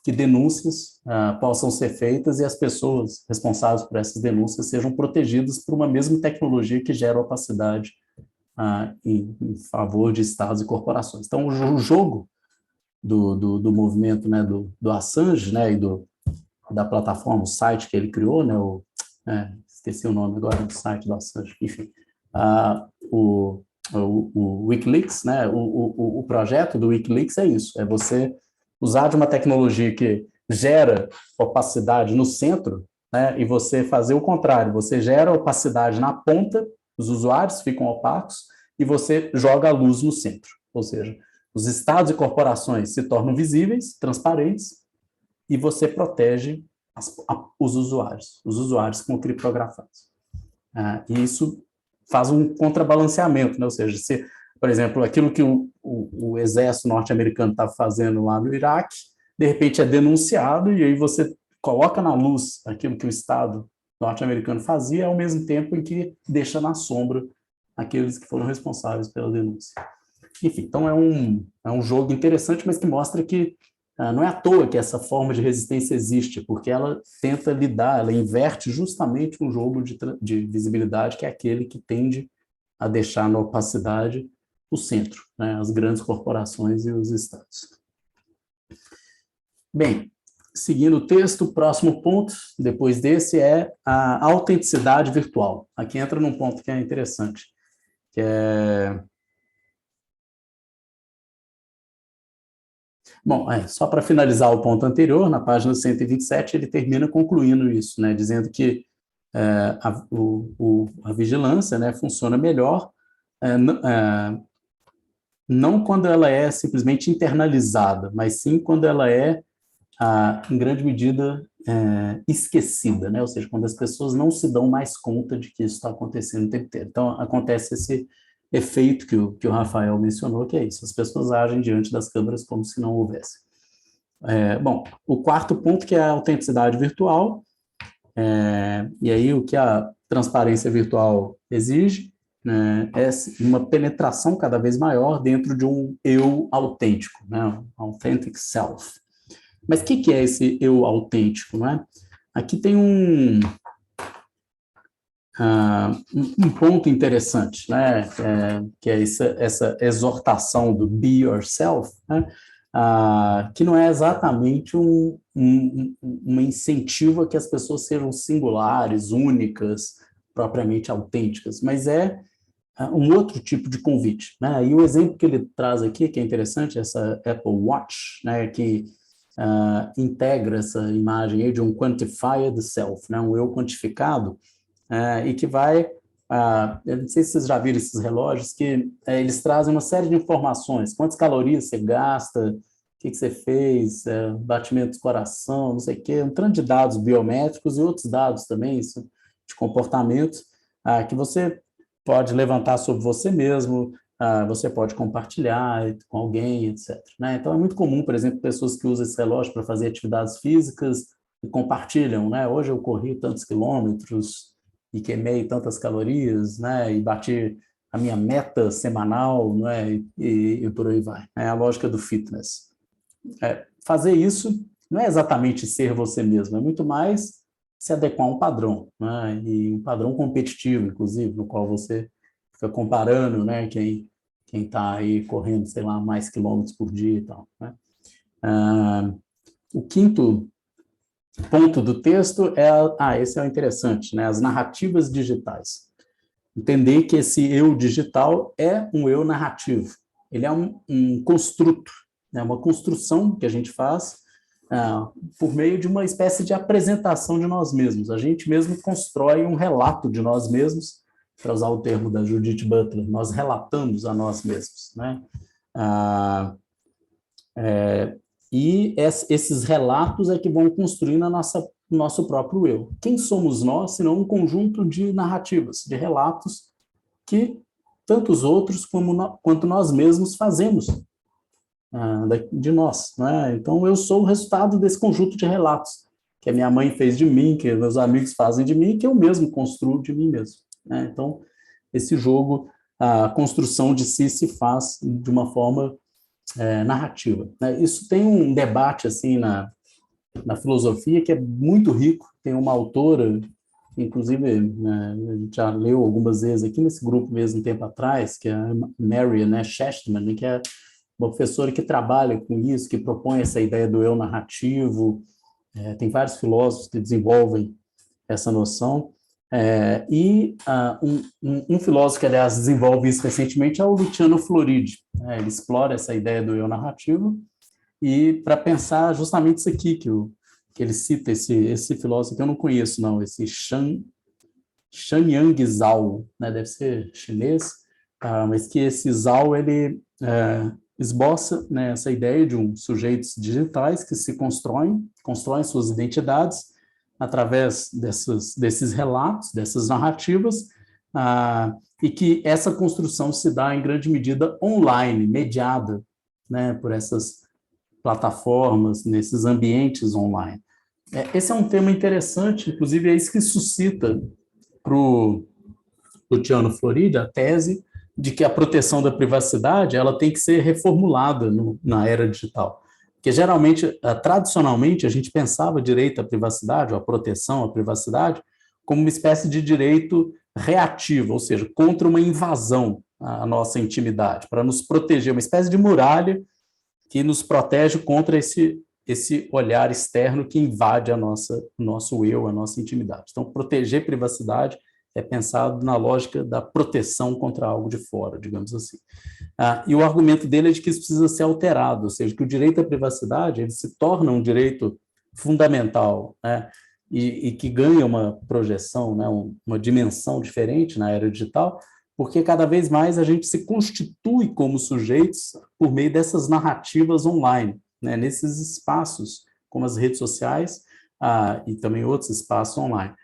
que denúncias possam ser feitas e as pessoas responsáveis por essas denúncias sejam protegidas por uma mesma tecnologia que gera opacidade em favor de estados e corporações. Então, o jogo do movimento, né, do Assange, né, e da plataforma, o site que ele criou, né, esqueci o nome agora do site do Assange, enfim, o Wikileaks, né, o projeto do Wikileaks é isso, é você usar de uma tecnologia que gera opacidade no centro, né, e você fazer o contrário, você gera opacidade na ponta, os usuários ficam opacos, e você joga a luz no centro, ou seja, os estados e corporações se tornam visíveis, transparentes, e você protege os usuários que são criptografados. E isso faz um contrabalanceamento, né? Ou seja, se, por exemplo, aquilo que o exército norte-americano está fazendo lá no Iraque, de repente é denunciado, e aí você coloca na luz aquilo que o Estado norte-americano fazia, ao mesmo tempo em que deixa na sombra aqueles que foram responsáveis pela denúncia. Enfim, então é um jogo interessante, mas que mostra que não é à toa que essa forma de resistência existe, porque ela tenta lidar, ela inverte justamente um jogo de visibilidade, que é aquele que tende a deixar na opacidade o centro, né, as grandes corporações e os estados. Bem, seguindo o texto, o próximo ponto, depois desse, é a autenticidade virtual. Aqui entra num ponto que é interessante, que é... Bom, só para finalizar o ponto anterior, na página 127, ele termina concluindo isso, né, dizendo que a vigilância, né, funciona melhor não quando ela é simplesmente internalizada, mas sim quando ela é, em grande medida, esquecida, né? Ou seja, quando as pessoas não se dão mais conta de que isso está acontecendo o tempo inteiro. Então, acontece esse efeito que o Rafael mencionou, que é isso, as pessoas agem diante das câmeras como se não houvesse. Bom, o quarto ponto, que é a autenticidade virtual, e aí o que a transparência virtual exige, né, é uma penetração cada vez maior dentro de um eu autêntico, né, um authentic self. Mas o que é esse eu autêntico, né? Aqui tem um ponto interessante, né, que é essa exortação do be yourself, né, que não é exatamente um incentivo a que as pessoas sejam singulares, únicas, propriamente autênticas, mas é um outro tipo de convite, né? E o exemplo que ele traz aqui, que é interessante, essa Apple Watch, né, que integra essa imagem aí de um quantified self, né, um eu quantificado, e que vai, eu não sei se vocês já viram esses relógios, que eles trazem uma série de informações, quantas calorias você gasta, o que você fez, batimento do coração, não sei o quê, um tanto de dados biométricos e outros dados também, isso, de comportamento, que você pode levantar sobre você mesmo, você pode compartilhar com alguém, etc. Né? Então, é muito comum, por exemplo, pessoas que usam esse relógio para fazer atividades físicas e compartilham, né? Hoje eu corri tantos quilômetros e queimei tantas calorias, né? E bati a minha meta semanal, né? E por aí vai. É a lógica do fitness. Fazer isso não é exatamente ser você mesmo, é muito mais se adequar a um padrão, né? E um padrão competitivo, inclusive, no qual você fica comparando, né? Quem está aí correndo, sei lá, mais quilômetros por dia e tal, né? O quinto ponto do texto esse é o interessante, né? As narrativas digitais. Entender que esse eu digital é um eu narrativo. Ele é um construto, né? Uma construção que a gente faz por meio de uma espécie de apresentação de nós mesmos. A gente mesmo constrói um relato de nós mesmos, para usar o termo da Judith Butler, nós relatamos a nós mesmos, né? E esses relatos é que vão construindo nosso próprio eu. Quem somos nós, senão um conjunto de narrativas, de relatos que tanto os outros quanto nós mesmos fazemos de nós, né? Então, eu sou o resultado desse conjunto de relatos que a minha mãe fez de mim, que meus amigos fazem de mim, que eu mesmo construo de mim mesmo, né? Então, esse jogo, a construção de si se faz de uma forma narrativa, né? Isso tem um debate assim na filosofia que é muito rico. Tem uma autora, inclusive, né, a gente já leu algumas vezes aqui nesse grupo mesmo, um tempo atrás, que é a Marian, né, Shechtman, que é uma professora que trabalha com isso, que propõe essa ideia do eu narrativo. Tem vários filósofos que desenvolvem essa noção. Um filósofo que, aliás, desenvolve isso recentemente é o Luciano Floridi. Ele explora essa ideia do eu narrativo e para pensar justamente isso aqui que ele cita, esse filósofo que eu não conheço, não, esse Shanyang Zhao, né, deve ser chinês, mas que esse Zhao, ele esboça, né, essa ideia de sujeitos digitais que se constroem suas identidades através desses relatos, dessas narrativas, e que essa construção se dá em grande medida online, mediada, né, por essas plataformas, nesses ambientes online. Esse é um tema interessante, inclusive é isso que suscita para o Luciano Floridi a tese de que a proteção da privacidade ela tem que ser reformulada na era digital. Porque geralmente, tradicionalmente, a gente pensava direito à privacidade, ou a proteção à privacidade, como uma espécie de direito reativo, ou seja, contra uma invasão à nossa intimidade, para nos proteger, uma espécie de muralha que nos protege contra esse olhar externo que invade o nosso eu, a nossa intimidade. Então, proteger privacidade é pensado na lógica da proteção contra algo de fora, digamos assim. E o argumento dele é de que isso precisa ser alterado, ou seja, que o direito à privacidade ele se torna um direito fundamental, né, e que ganha uma projeção, né, uma dimensão diferente na era digital, porque cada vez mais a gente se constitui como sujeitos por meio dessas narrativas online, né, nesses espaços, como as redes sociais e também outros espaços online.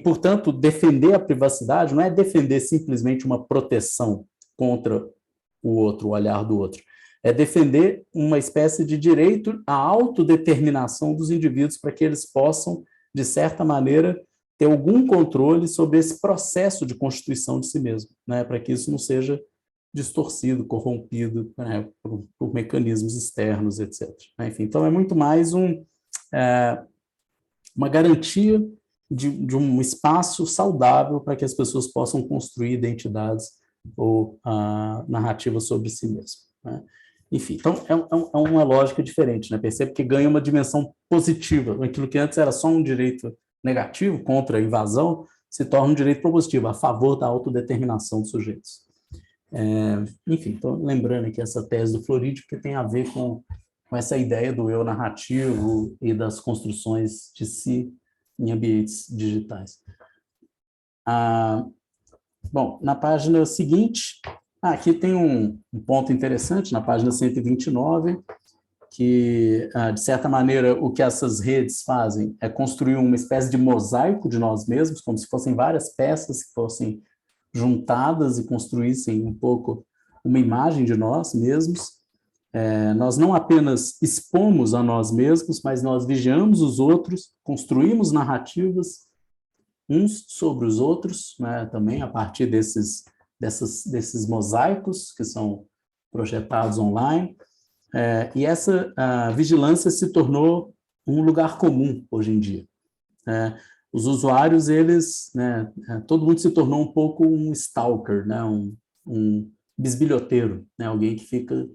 Portanto, defender a privacidade não é defender simplesmente uma proteção contra o outro, o olhar do outro. É defender uma espécie de direito à autodeterminação dos indivíduos para que eles possam, de certa maneira, ter algum controle sobre esse processo de constituição de si mesmo, né, para que isso não seja distorcido, corrompido, né, por mecanismos externos, etc. Enfim, então é muito mais uma garantia de um espaço saudável para que as pessoas possam construir identidades ou narrativas sobre si mesmas, né? Enfim, então é uma lógica diferente, né? Percebe que ganha uma dimensão positiva. Aquilo que antes era só um direito negativo contra a invasão se torna um direito propositivo, a favor da autodeterminação dos sujeitos. Enfim, estou lembrando aqui essa tese do Floridi, que tem a ver com essa ideia do eu narrativo e das construções de si em ambientes digitais. Bom, na página seguinte, aqui tem um ponto interessante, na página 129, que, de certa maneira, o que essas redes fazem é construir uma espécie de mosaico de nós mesmos, como se fossem várias peças que fossem juntadas e construíssem um pouco uma imagem de nós mesmos. Nós não apenas expomos a nós mesmos, mas nós vigiamos os outros, construímos narrativas uns sobre os outros, né, também a partir desses mosaicos que são projetados online. E essa vigilância se tornou um lugar comum hoje em dia. Os usuários, eles, né, todo mundo se tornou um pouco um stalker, né, um bisbilhoteiro, né, alguém que fica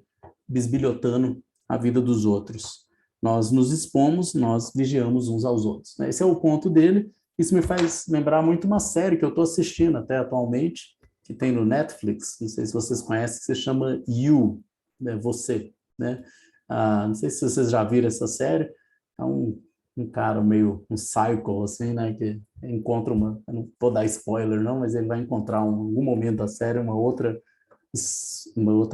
bisbilhotando a vida dos outros. Nós nos expomos, nós vigiamos uns aos outros. Esse é o ponto dele. Isso me faz lembrar muito uma série que eu estou assistindo até atualmente, que tem no Netflix, não sei se vocês conhecem, que se chama You, né, Você, né? Não sei se vocês já viram essa série, é um cara meio um psycho, assim, né, que encontra eu não vou dar spoiler não, mas ele vai encontrar em algum momento da série uma outra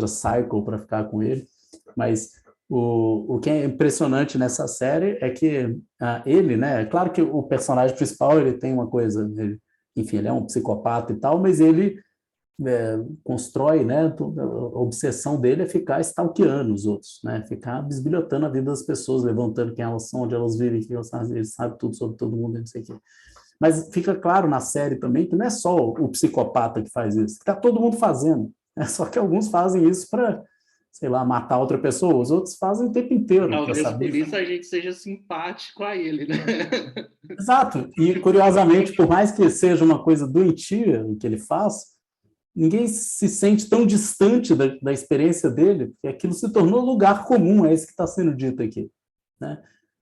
cycle para ficar com ele, mas o que é impressionante nessa série é que ele, né, é claro que o personagem principal ele tem uma coisa, enfim, ele é um psicopata e tal, mas ele constrói, né, a obsessão dele é ficar stalkeando os outros, né, ficar bisbilhotando a vida das pessoas, levantando quem elas são, onde elas vivem, ele sabe tudo sobre todo mundo, não sei o quê. Mas fica claro na série também que não é só o psicopata que faz isso, que está todo mundo fazendo, só que alguns fazem isso para, sei lá, matar outra pessoa, os outros fazem o tempo inteiro. Talvez por isso a gente seja simpático a ele, né? Exato, e curiosamente, por mais que seja uma coisa doentia o que ele faz, ninguém se sente tão distante da experiência dele, porque aquilo se tornou lugar comum, é isso que está sendo dito aqui, né?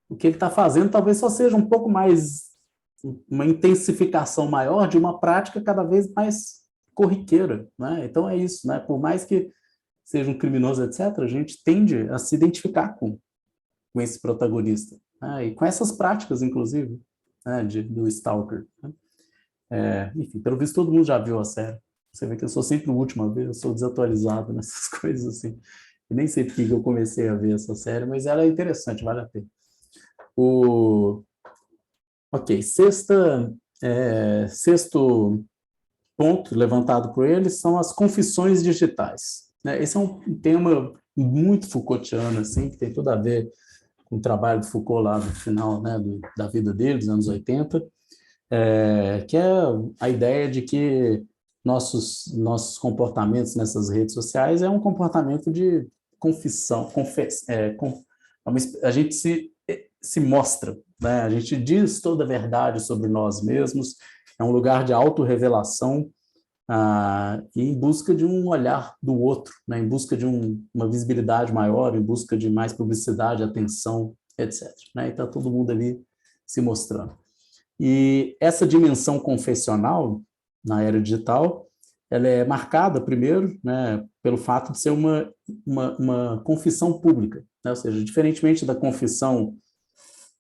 O que ele está fazendo talvez só seja um pouco mais, uma intensificação maior de uma prática cada vez mais corriqueira, né? Então é isso, né? Por mais que seja um criminoso, etc., a gente tende a se identificar com esse protagonista, né? E com essas práticas, inclusive, né, do stalker, né? Enfim, pelo visto todo mundo já viu a série. Você vê que eu sou sempre o último a ver, eu sou desatualizado nessas coisas assim. Eu nem sei por que eu comecei a ver essa série, mas ela é interessante, vale a pena. Ok, sexto ponto levantado por ele são as confissões digitais, né? Esse é um tema muito Foucaultiano, assim, que tem tudo a ver com o trabalho de Foucault lá no final, né, da vida dele, dos anos 80, que é a ideia de que nossos comportamentos nessas redes sociais é um comportamento de confissão, a gente se mostra, né? A gente diz toda a verdade sobre nós mesmos, é um lugar de autorrevelação, e em busca de um olhar do outro, né? Em busca de uma visibilidade maior, em busca de mais publicidade, atenção, etc. Né? E está todo mundo ali se mostrando. E essa dimensão confessional na era digital, ela é marcada, primeiro, né, pelo fato de ser uma confissão pública, né? Ou seja, diferentemente da confissão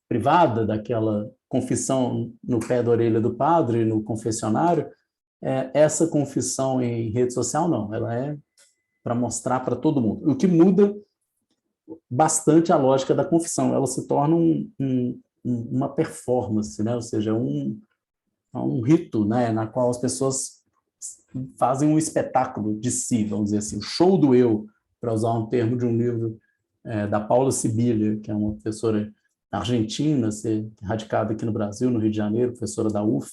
privada, daquela confissão no pé da orelha do padre, no confessionário, essa confissão em rede social, não, ela é para mostrar para todo mundo. O que muda bastante a lógica da confissão, ela se torna uma performance, né? Ou seja, um rito, né? Na qual as pessoas fazem um espetáculo de si, vamos dizer assim, o show do eu, para usar um termo de um livro da Paula Sibilia, que é uma professora argentina, radicada aqui no Brasil, no Rio de Janeiro, professora da UF.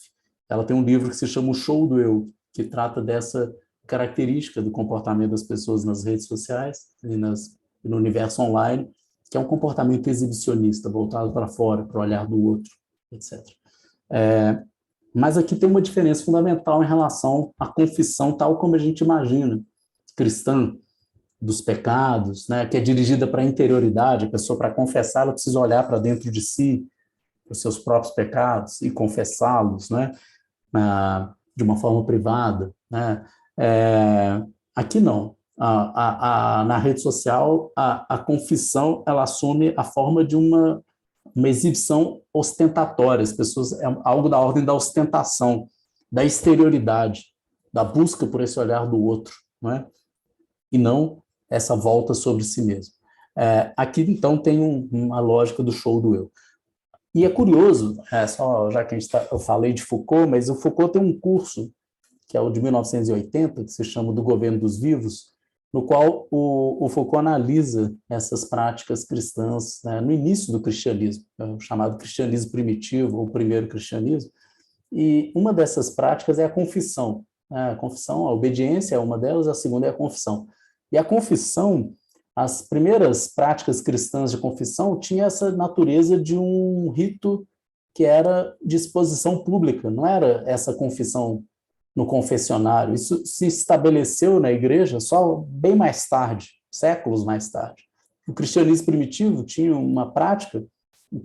Ela tem um livro que se chama O Show do Eu, que trata dessa característica do comportamento das pessoas nas redes sociais e no universo online, que é um comportamento exibicionista, voltado para fora, para o olhar do outro, etc. Mas aqui tem uma diferença fundamental em relação à confissão tal como a gente imagina, cristã, dos pecados, né, que é dirigida para a interioridade, a pessoa, para confessar, ela precisa olhar para dentro de si, para os seus próprios pecados e confessá-los, né, de uma forma privada, né. Aqui não. Na rede social, a confissão, ela assume a forma de uma exibição ostentatória, as pessoas, é algo da ordem da ostentação, da exterioridade, da busca por esse olhar do outro, não é? E não essa volta sobre si mesmo. Aqui, então, tem uma lógica do show do eu. E é curioso, só já que eu falei de Foucault, mas o Foucault tem um curso, que é o de 1980, que se chama Do Governo dos Vivos, no qual o Foucault analisa essas práticas cristãs, né, no início do cristianismo, o chamado cristianismo primitivo, ou primeiro cristianismo, e uma dessas práticas é a confissão. A confissão, a obediência é uma delas, a segunda é a confissão. E a confissão, as primeiras práticas cristãs de confissão tinham essa natureza de um rito que era de exposição pública, não era essa confissão no confessionário. Isso se estabeleceu na igreja só bem mais tarde, séculos mais tarde. O cristianismo primitivo tinha uma prática,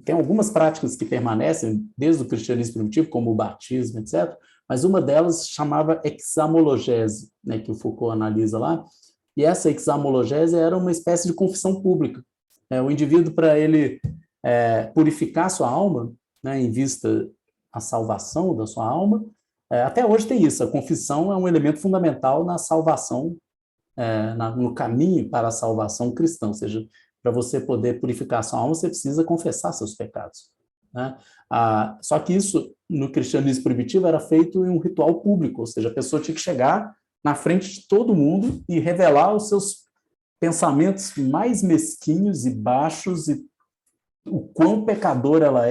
tem algumas práticas que permanecem desde o cristianismo primitivo, como o batismo, etc., mas uma delas chamava examologese, né, que o Foucault analisa lá, e essa examologese era uma espécie de confissão pública. O indivíduo, para ele purificar sua alma, né, em vista à salvação da sua alma, até hoje tem isso, a confissão é um elemento fundamental na salvação, no caminho para a salvação cristã, ou seja, para você poder purificar sua alma, você precisa confessar seus pecados, né? Só que isso, no cristianismo primitivo, era feito em um ritual público, ou seja, a pessoa tinha que chegar na frente de todo mundo e revelar os seus pensamentos mais mesquinhos e baixos, e o quão pecadora ela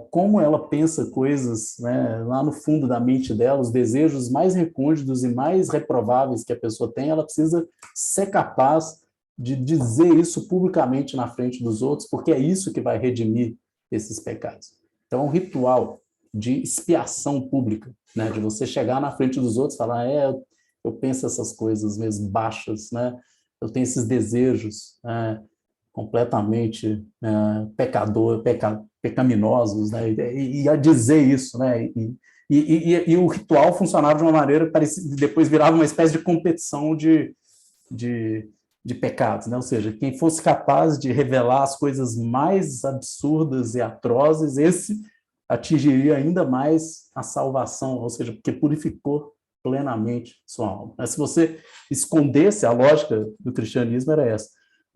como ela pensa coisas, né, lá no fundo da mente dela, os desejos mais recônditos e mais reprováveis que a pessoa tem, ela precisa ser capaz de dizer isso publicamente na frente dos outros, porque é isso que vai redimir esses pecados. Então, é um ritual de expiação pública, né, de você chegar na frente dos outros e falar, eu penso essas coisas mesmo baixas, né, eu tenho esses desejos completamente pecaminosos, né, e a dizer isso, né, e o ritual funcionava de uma maneira parecida, depois virava uma espécie de competição de pecados, né? Ou seja, quem fosse capaz de revelar as coisas mais absurdas e atrozes, esse atingiria ainda mais a salvação, ou seja, porque purificou plenamente sua alma. Mas se você escondesse, a lógica do cristianismo era essa.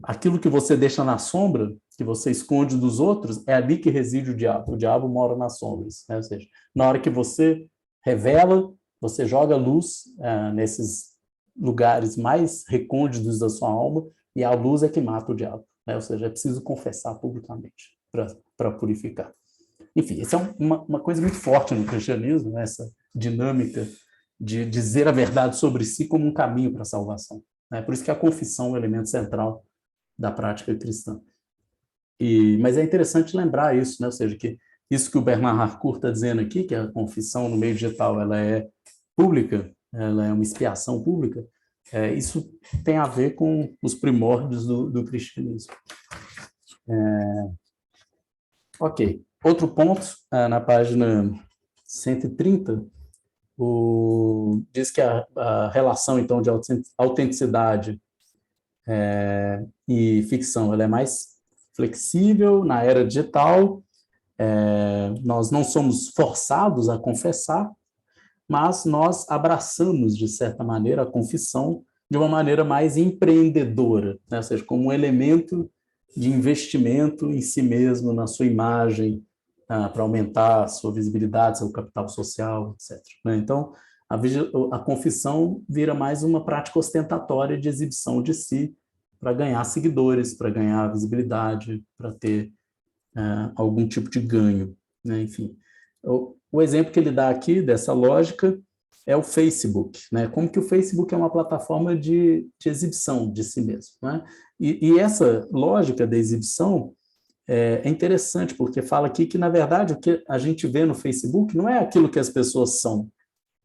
Aquilo que você deixa na sombra, que você esconde dos outros, é ali que reside o diabo. O diabo mora nas sombras, né? Ou seja, na hora que você revela, você joga luz nesses lugares mais recônditos da sua alma, e a luz é que mata o diabo, né? Ou seja, é preciso confessar publicamente para purificar. Enfim, essa é uma coisa muito forte no cristianismo, né? Essa dinâmica de dizer a verdade sobre si como um caminho para a salvação, né? Por isso que a confissão é um elemento central da prática cristã. Mas é interessante lembrar isso, né? Ou seja, que isso que o Bernard Harcourt está dizendo aqui, que a confissão no meio digital ela é pública, ela é uma expiação pública, isso tem a ver com os primórdios do cristianismo. Ok. Outro ponto, na página 130, diz que a relação, então, de autenticidade e ficção, ela é mais flexível na era digital. Nós não somos forçados a confessar, mas nós abraçamos, de certa maneira, a confissão de uma maneira mais empreendedora, né? Ou seja, como um elemento de investimento em si mesmo, na sua imagem, para aumentar a sua visibilidade, seu capital social, etc. Né? Então, a confissão vira mais uma prática ostentatória de exibição de si, para ganhar seguidores, para ganhar visibilidade, para ter algum tipo de ganho, né? Enfim, o exemplo que ele dá aqui dessa lógica é o Facebook, né? Como que o Facebook é uma plataforma de exibição de si mesmo, né? E essa lógica da exibição é interessante, porque fala aqui que, na verdade, o que a gente vê no Facebook não é aquilo que as pessoas são,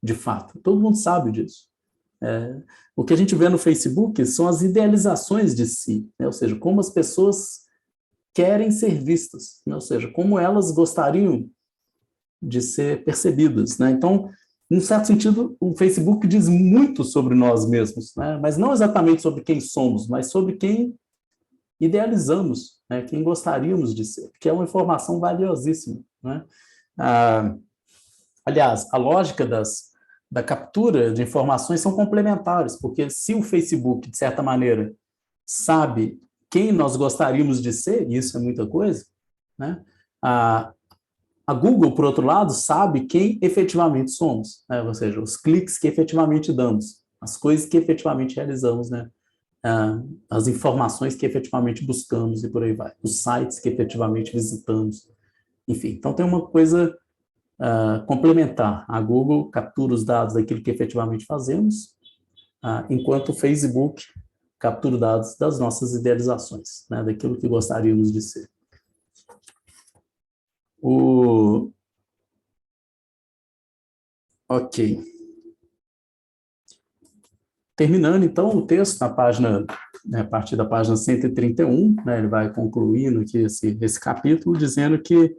de fato. Todo mundo sabe disso. O que a gente vê no Facebook são as idealizações de si, né? Ou seja, como as pessoas querem ser vistas, né? Ou seja, como elas gostariam de ser percebidas, né? Então, em certo sentido, o Facebook diz muito sobre nós mesmos, né? Mas não exatamente sobre quem somos, mas sobre quem idealizamos, né? Quem gostaríamos de ser, que é uma informação valiosíssima, né? Aliás, a lógica da captura de informações são complementares, porque se o Facebook, de certa maneira, sabe quem nós gostaríamos de ser, e isso é muita coisa, né? A Google, por outro lado, sabe quem efetivamente somos, né? Ou seja, os cliques que efetivamente damos, as coisas que efetivamente realizamos, né? As informações que efetivamente buscamos e por aí vai, os sites que efetivamente visitamos, enfim. Então, tem uma coisa complementar. A Google captura os dados daquilo que efetivamente fazemos, enquanto o Facebook captura dados das nossas idealizações, né? Daquilo que gostaríamos de ser. Ok. Terminando, então, o texto na página, né, a partir da página 131, né, ele vai concluindo aqui esse capítulo, dizendo que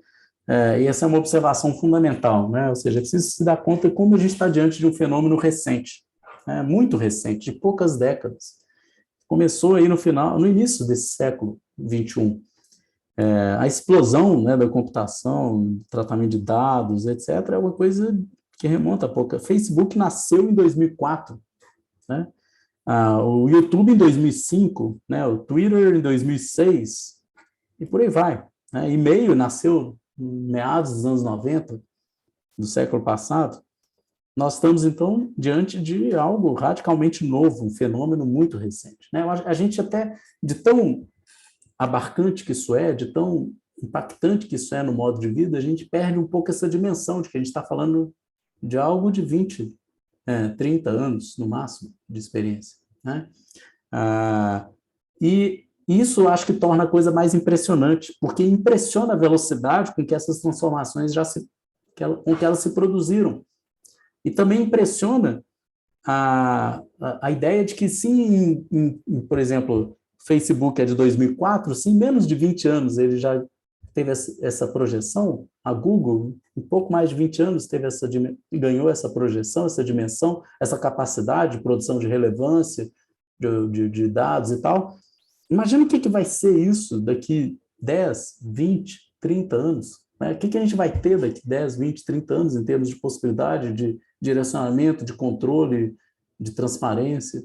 e essa é uma observação fundamental, né? Ou seja, é preciso se dar conta de como a gente está diante de um fenômeno recente, né? Muito recente, de poucas décadas. Começou aí no início desse século XXI. A explosão, né, da computação, tratamento de dados, etc., é uma coisa que remonta a pouco. O Facebook nasceu em 2004, né? O YouTube em 2005, né? O Twitter em 2006, e por aí vai, né? E-mail nasceu em meados dos anos 90, do século passado. Nós estamos, então, diante de algo radicalmente novo, um fenômeno muito recente, né? A gente até, de tão abarcante que isso é, de tão impactante que isso é no modo de vida, a gente perde um pouco essa dimensão de que a gente está falando de algo de 20, 30 anos, no máximo, de experiência, né? E isso acho que torna a coisa mais impressionante, porque impressiona a velocidade com que essas transformações com que elas se produziram. E também impressiona a ideia de que, sim, por exemplo, Facebook é de 2004, se em menos de 20 anos ele já teve essa projeção, a Google, em pouco mais de 20 anos, ganhou essa projeção, essa dimensão, essa capacidade de produção de relevância, de dados e tal. Imagina o que vai ser isso daqui 10, 20, 30 anos. Né? O que a gente vai ter daqui 10, 20, 30 anos em termos de possibilidade de direcionamento, de controle, de transparência.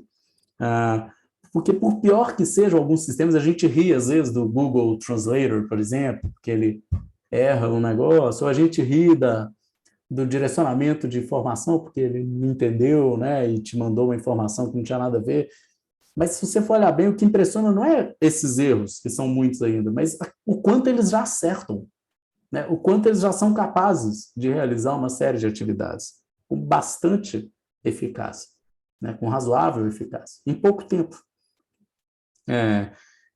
Porque, por pior que sejam alguns sistemas, a gente ri, às vezes, do Google Translator, por exemplo, que ele erra um negócio, ou a gente ri do direcionamento de informação, porque ele não entendeu, né, e te mandou uma informação que não tinha nada a ver. Mas, se você for olhar bem, o que impressiona não é esses erros, que são muitos ainda, mas o quanto eles já acertam, né, o quanto eles já são capazes de realizar uma série de atividades com bastante eficácia, né, com razoável eficácia, em pouco tempo.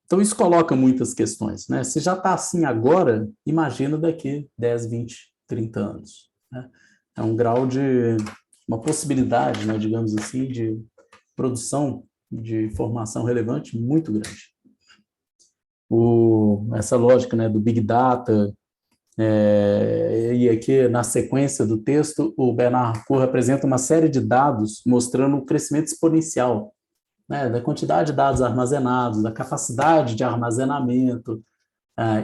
Então, isso coloca muitas questões, né? Se já está assim agora, imagina daqui 10, 20, 30 anos. Né? É um grau de, uma possibilidade, né, digamos assim, de produção de informação relevante muito grande. Essa lógica, né, do Big Data, e aqui na sequência do texto, o Bernard Harcourt apresenta uma série de dados mostrando o crescimento exponencial, né, da quantidade de dados armazenados, da capacidade de armazenamento,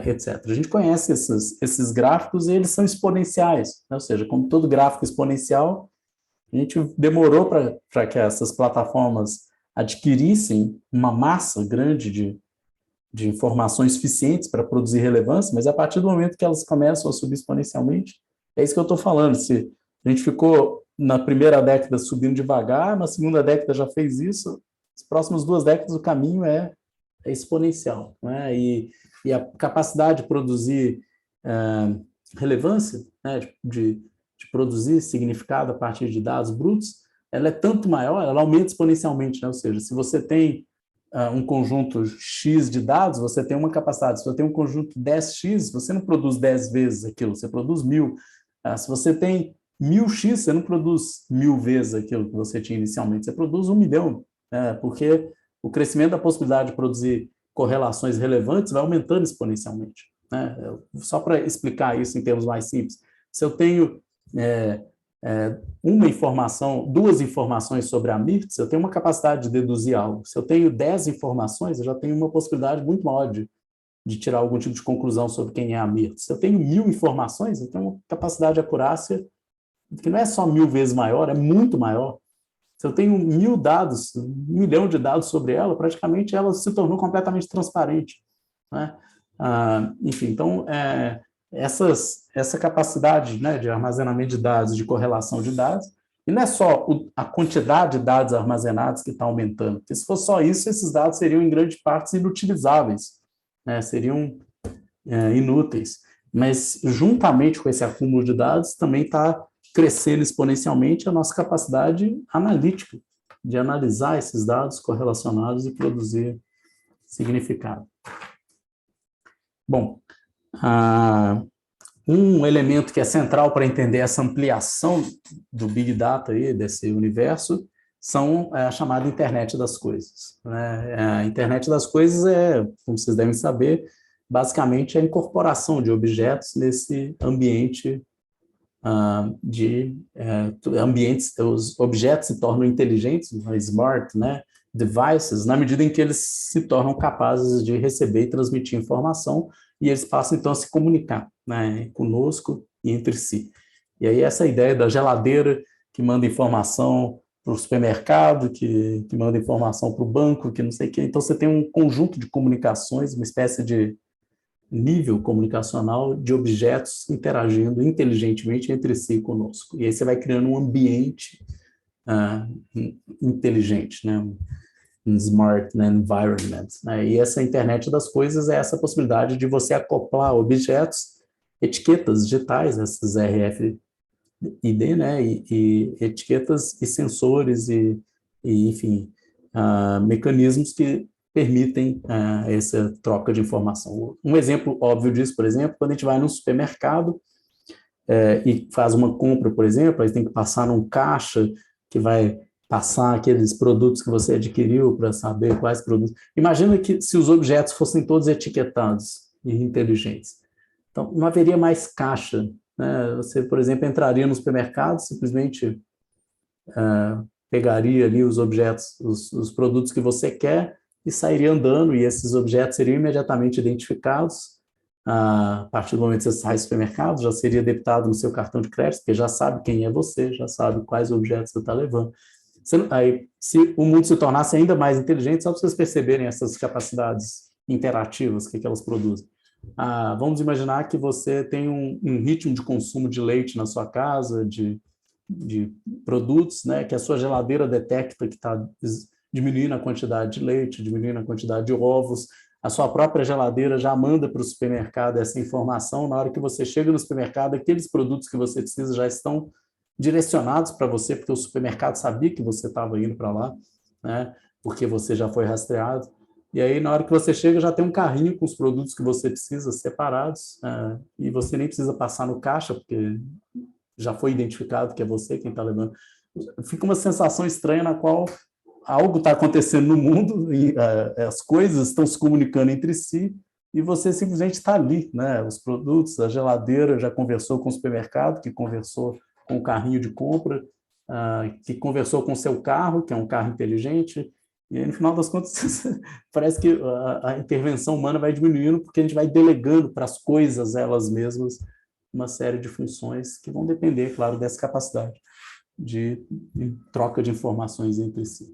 etc. A gente conhece esses gráficos e eles são exponenciais, né? Ou seja, como todo gráfico exponencial, a gente demorou para que essas plataformas adquirissem uma massa grande de informações suficientes para produzir relevância, mas a partir do momento que elas começam a subir exponencialmente, é isso que eu estou falando. Se a gente ficou na primeira década subindo devagar, na segunda década já fez isso, as próximas 2 décadas o caminho é exponencial, né? E a capacidade de produzir relevância, né, de produzir significado a partir de dados brutos, ela é tanto maior, ela aumenta exponencialmente, né? Ou seja, se você tem um conjunto X de dados, você tem uma capacidade. Se você tem um conjunto 10X, você não produz 10 vezes aquilo, você produz 1000. Se você tem 1000X, você não produz 1000 vezes aquilo que você tinha inicialmente, você produz 1 milhão, porque o crescimento da possibilidade de produzir correlações relevantes vai aumentando exponencialmente, né? Só para explicar isso em termos mais simples, se eu tenho uma informação, 2 informações sobre a Mirtz, eu tenho uma capacidade de deduzir algo. Se eu tenho 10 informações, eu já tenho uma possibilidade muito maior de tirar algum tipo de conclusão sobre quem é a Mirtz. Se eu tenho 1000 informações, eu tenho uma capacidade de acurácia que não é só 1000 vezes maior, é muito maior. Se eu tenho 1000 dados, 1 milhão de dados sobre ela, praticamente ela se tornou completamente transparente, né? Enfim, então, essa capacidade, né, de armazenamento de dados, de correlação de dados, e não é só a quantidade de dados armazenados que está aumentando, porque se fosse só isso, esses dados seriam, em grande parte, inutilizáveis, né, seriam inúteis. Mas, juntamente com esse acúmulo de dados, também está crescendo exponencialmente a nossa capacidade analítica, de analisar esses dados correlacionados e produzir significado. Bom, um elemento que é central para entender essa ampliação do Big Data, aí, desse universo, são a chamada Internet das Coisas, né? A Internet das Coisas como vocês devem saber, basicamente a incorporação de objetos nesse ambiente ambientes, os objetos se tornam inteligentes, smart, né, devices, na medida em que eles se tornam capazes de receber e transmitir informação, e eles passam, então, a se comunicar, né, conosco e entre si. E aí essa ideia da geladeira que manda informação para o supermercado, que manda informação para o banco, que não sei o quê. Então, você tem um conjunto de comunicações, uma espécie de nível comunicacional de objetos interagindo inteligentemente entre si e conosco. E aí você vai criando um ambiente inteligente, né? Um smart, né, environment, né? E essa internet das coisas é essa possibilidade de você acoplar objetos, etiquetas digitais, essas RFID, né? E etiquetas e sensores enfim, mecanismos que permitem essa troca de informação. Um exemplo óbvio disso, por exemplo, quando a gente vai no supermercado e faz uma compra, por exemplo, aí tem que passar num caixa que vai passar aqueles produtos que você adquiriu para saber quais produtos. Imagina que se os objetos fossem todos etiquetados e inteligentes. Então, não haveria mais caixa, né? Você, por exemplo, entraria no supermercado, simplesmente pegaria ali os objetos, os produtos que você quer, e sairia andando, e esses objetos seriam imediatamente identificados A partir do momento que você sai do supermercado, já seria debitado no seu cartão de crédito, porque já sabe quem é você, já sabe quais objetos você está levando. Aí, se o mundo se tornasse ainda mais inteligente, só para vocês perceberem essas capacidades interativas que elas produzem. Vamos imaginar que você tem um ritmo de consumo de leite na sua casa, de produtos, né, que a sua geladeira detecta que está diminuindo a quantidade de leite, diminuindo a quantidade de ovos. A sua própria geladeira já manda para o supermercado essa informação. Na hora que você chega no supermercado, aqueles produtos que você precisa já estão direcionados para você, porque o supermercado sabia que você estava indo para lá, né? Porque você já foi rastreado. E aí, na hora que você chega, já tem um carrinho com os produtos que você precisa separados, e você nem precisa passar no caixa, porque já foi identificado que é você quem está levando. Fica uma sensação estranha na qual algo está acontecendo no mundo, e as coisas estão se comunicando entre si, e você simplesmente está ali, né? Os produtos, a geladeira já conversou com o supermercado, que conversou com o carrinho de compra, que conversou com o seu carro, que é um carro inteligente, e aí, no final das contas, parece que a intervenção humana vai diminuindo, porque a gente vai delegando para as coisas elas mesmas uma série de funções que vão depender, claro, dessa capacidade de troca de informações entre si.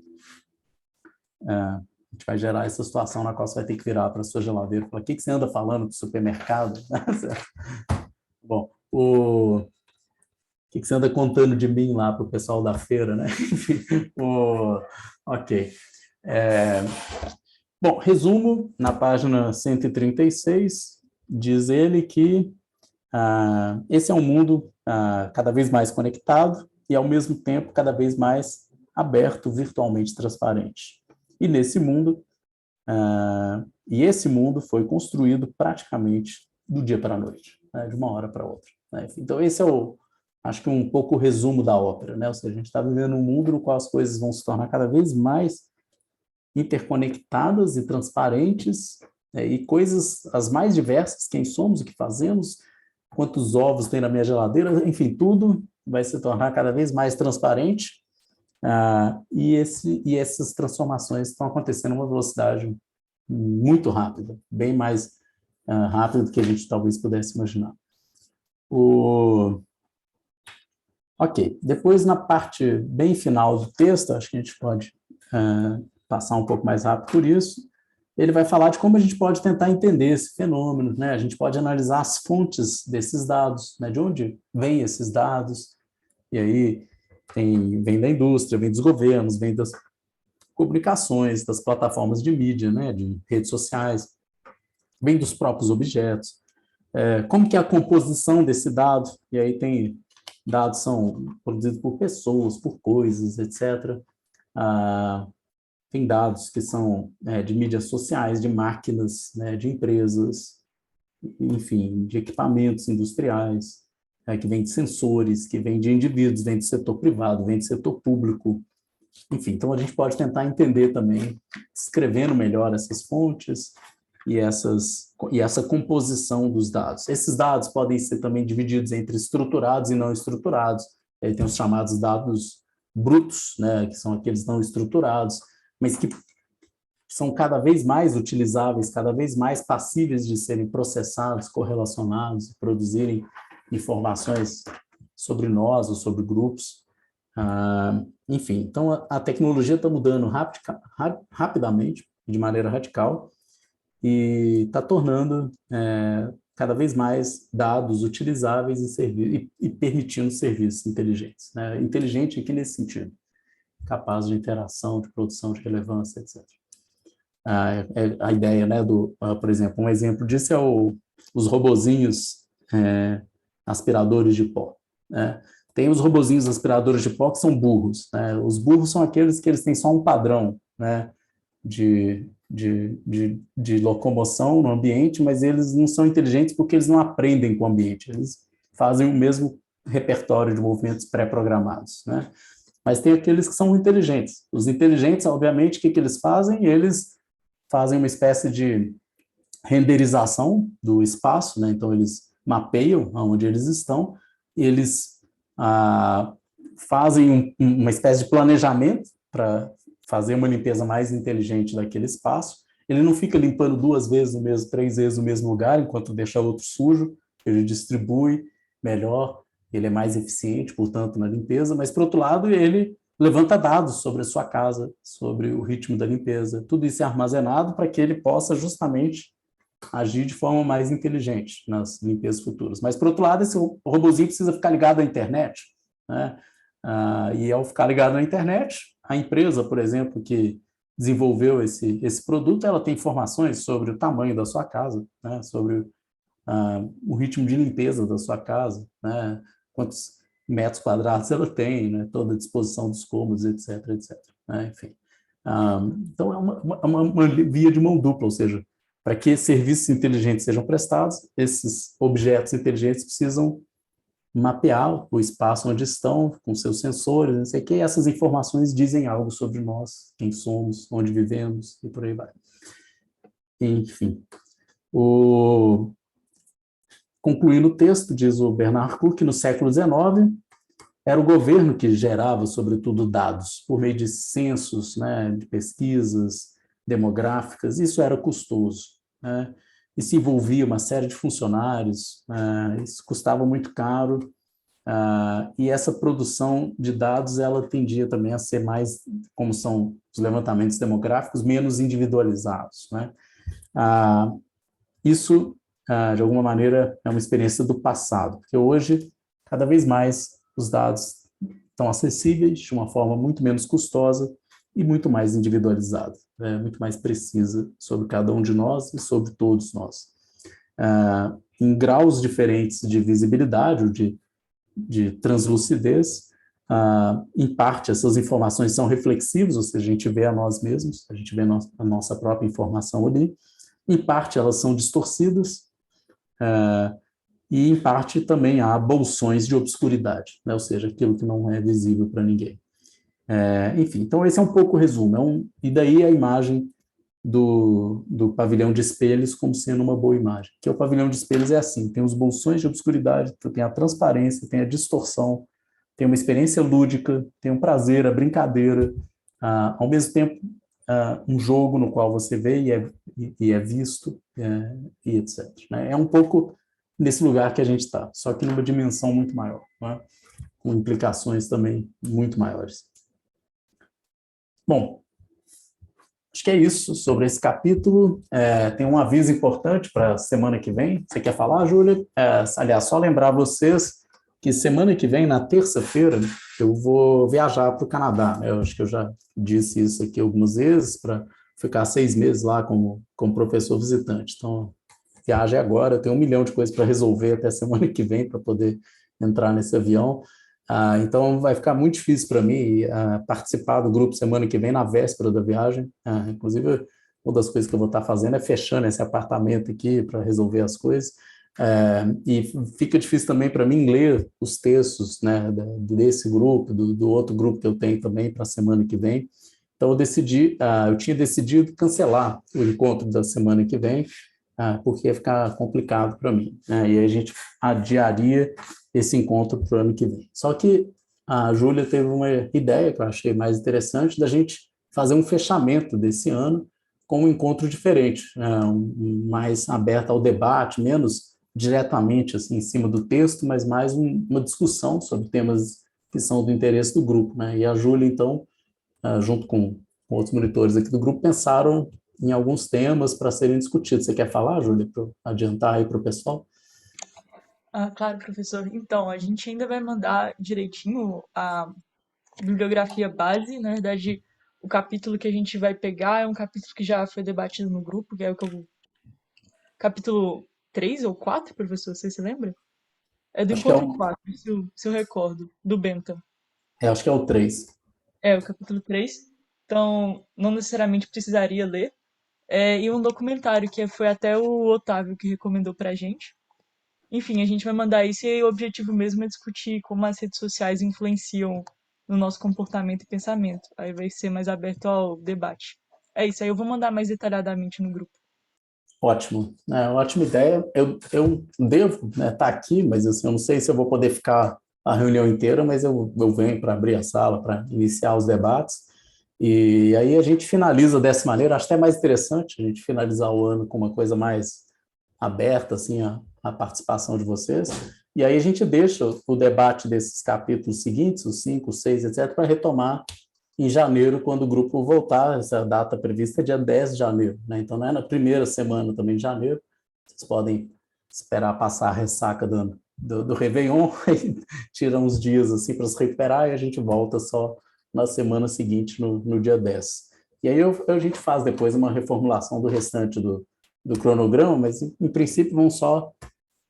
A gente vai gerar essa situação na qual você vai ter que virar para a sua geladeira e falar: o que você anda falando do supermercado? Bom, o que você anda contando de mim lá para o pessoal da feira, né? Ok. Bom, resumo, na página 136, diz ele que esse é um mundo cada vez mais conectado e, ao mesmo tempo, cada vez mais aberto, virtualmente transparente. E nesse mundo, esse mundo foi construído praticamente do dia para a noite, né, de uma hora para outra. Né? Então, esse é acho que um pouco o resumo da ópera, né? Ou seja, a gente está vivendo um mundo no qual as coisas vão se tornar cada vez mais interconectadas e transparentes, e coisas as mais diversas, quem somos, o que fazemos, quantos ovos tem na minha geladeira, enfim, tudo vai se tornar cada vez mais transparente, e essas transformações estão acontecendo a uma velocidade muito rápida, bem mais rápida do que a gente talvez pudesse imaginar. Ok, depois na parte bem final do texto, acho que a gente pode passar um pouco mais rápido por isso, ele vai falar de como a gente pode tentar entender esse fenômeno, né? A gente pode analisar as fontes desses dados, né? De onde vêm esses dados, e aí vem da indústria, vem dos governos, vem das comunicações, das plataformas de mídia, né? De redes sociais, vem dos próprios objetos. Como que é a composição desse dado? E aí dados são produzidos por pessoas, por coisas, etc. Tem dados que são de mídias sociais, de máquinas, né, de empresas, enfim, de equipamentos industriais, que vem de sensores, que vem de indivíduos, vem do setor privado, vem do setor público. Enfim, então a gente pode tentar entender também, descrevendo melhor essas fontes e essa composição dos dados. Esses dados podem ser também divididos entre estruturados e não estruturados. Aí tem os chamados dados brutos, né, que são aqueles não estruturados, mas que são cada vez mais utilizáveis, cada vez mais passíveis de serem processados, correlacionados, produzirem informações sobre nós ou sobre grupos. Enfim, então a tecnologia está mudando rapidamente, de maneira radical, e está tornando cada vez mais dados utilizáveis e permitindo serviços inteligentes. Né? Inteligente aqui nesse sentido, capaz de interação, de produção, de relevância, etc. A ideia, né, por exemplo, um exemplo disso é os robozinhos aspiradores de pó. Né? Tem os robozinhos aspiradores de pó que são burros. Né? Os burros são aqueles que eles têm só um padrão, né, de locomoção no ambiente, mas eles não são inteligentes porque eles não aprendem com o ambiente. Eles fazem o mesmo repertório de movimentos pré-programados, né? Mas tem aqueles que são inteligentes. Os inteligentes, obviamente, o que eles fazem? Eles fazem uma espécie de renderização do espaço, né? Então eles mapeiam onde eles estão, eles fazem uma espécie de planejamento para fazer uma limpeza mais inteligente daquele espaço, ele não fica limpando 2 vezes no mesmo, 3 vezes no mesmo lugar, enquanto deixa outro sujo, ele distribui melhor, ele é mais eficiente, portanto, na limpeza, mas, por outro lado, ele levanta dados sobre a sua casa, sobre o ritmo da limpeza. Tudo isso é armazenado para que ele possa justamente agir de forma mais inteligente nas limpezas futuras. Mas, por outro lado, esse robozinho precisa ficar ligado à internet, né? E ao ficar ligado à internet, a empresa, por exemplo, que desenvolveu esse produto, ela tem informações sobre o tamanho da sua casa, né? Sobre o ritmo de limpeza da sua casa, né? Quantos metros quadrados ela tem, né? Toda a disposição dos cômodos, etc, etc. Né? Enfim. Então, é uma via de mão dupla, ou seja, para que serviços inteligentes sejam prestados, esses objetos inteligentes precisam mapear o espaço onde estão, com seus sensores, não sei o quê, e essas informações dizem algo sobre nós, quem somos, onde vivemos, e por aí vai. Enfim. Concluindo o texto, diz o Bernard Cook, que no século XIX era o governo que gerava, sobretudo, dados, por meio de censos, né, de pesquisas demográficas. Isso era custoso, né? Isso envolvia uma série de funcionários, isso custava muito caro, e essa produção de dados ela tendia também a ser mais, como são os levantamentos demográficos, menos individualizados, né? Isso, de alguma maneira, é uma experiência do passado, porque hoje, cada vez mais, os dados estão acessíveis de uma forma muito menos custosa e muito mais individualizada, muito mais precisa sobre cada um de nós e sobre todos nós. Em graus diferentes de visibilidade, ou de translucidez, em parte essas informações são reflexivas, ou seja, a gente vê a nós mesmos, a gente vê a nossa própria informação ali, em parte elas são distorcidas, e em parte também há bolsões de obscuridade, né? Ou seja, aquilo que não é visível para ninguém. Enfim, então esse é um pouco o resumo, e daí a imagem do pavilhão de espelhos como sendo uma boa imagem, que o pavilhão de espelhos é assim, tem os bolsões de obscuridade, tem a transparência, tem a distorção, tem uma experiência lúdica, tem um prazer, a brincadeira, ao mesmo tempo um jogo no qual você vê e é visto, e etc. Né? É um pouco nesse lugar que a gente está, só que numa dimensão muito maior, né? Com implicações também muito maiores. Bom, acho que é isso sobre esse capítulo. Tem um aviso importante para a semana que vem. Você quer falar, Júlia? Aliás, só lembrar vocês que semana que vem, na terça-feira, eu vou viajar para o Canadá. Eu acho que eu já disse isso aqui algumas vezes, para ficar 6 meses lá como professor visitante. Então, viagem agora, eu tenho 1 milhão de coisas para resolver até semana que vem para poder entrar nesse avião. Então, vai ficar muito difícil para mim participar do grupo semana que vem, na véspera da viagem. Inclusive, uma das coisas que eu vou estar fazendo é fechando esse apartamento aqui para resolver as coisas. E fica difícil também para mim ler os textos, né, desse grupo, do outro grupo que eu tenho também para a semana que vem. Então, eu tinha decidido cancelar o encontro da semana que vem, porque ia ficar complicado para mim, né? E aí a gente adiaria esse encontro para o ano que vem. Só que a Júlia teve uma ideia que eu achei mais interessante, da gente fazer um fechamento desse ano com um encontro diferente, mais aberto ao debate, menos diretamente assim, em cima do texto, mas mais uma discussão sobre temas que são do interesse do grupo, né? E a Júlia, então, junto com outros monitores aqui do grupo, pensaram em alguns temas para serem discutidos. Você quer falar, Júlia, para adiantar aí para o pessoal? Claro, professor. Então, a gente ainda vai mandar direitinho a bibliografia base. Na verdade, o capítulo que a gente vai pegar é um capítulo que já foi debatido no grupo, que é o capítulo 3 ou 4, professor, você se lembra? É do Acho que é encontro 4, se eu recordo, do Bentham. Acho que é o 3. É, o capítulo 3. Então, não necessariamente precisaria ler. E um documentário que foi até o Otávio que recomendou pra gente. Enfim, a gente vai mandar isso e o objetivo mesmo é discutir como as redes sociais influenciam no nosso comportamento e pensamento. Aí vai ser mais aberto ao debate. É isso, aí eu vou mandar mais detalhadamente no grupo. Ótimo, ótima ideia. Eu devo estar aqui, mas assim, eu não sei se eu vou poder ficar a reunião inteira, mas eu venho para abrir a sala, para iniciar os debates. E aí a gente finaliza dessa maneira, acho até mais interessante a gente finalizar o ano com uma coisa mais aberta, assim, a participação de vocês. E aí a gente deixa o debate desses capítulos seguintes, os 5, 6, etc., para retomar em janeiro, quando o grupo voltar. Essa data prevista é dia 10 de janeiro, né? Então não é na primeira semana também de janeiro. Vocês podem esperar passar a ressaca do Réveillon, e tiram uns dias assim para se recuperar, e a gente volta só na semana seguinte, no dia 10. E aí a gente faz depois uma reformulação do restante do cronograma, mas em princípio vão só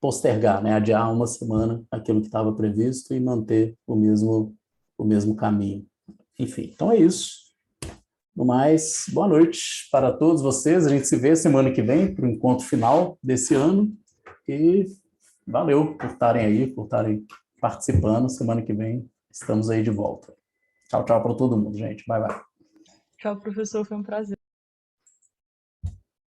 postergar, né? Adiar uma semana aquilo que estava previsto e manter o mesmo caminho. Enfim, então é isso. No mais, boa noite para todos vocês. A gente se vê semana que vem para o encontro final desse ano. E valeu por estarem aí, por estarem participando. Semana que vem estamos aí de volta. Tchau, tchau para todo mundo, gente. Bye, bye. Tchau, professor, foi um prazer.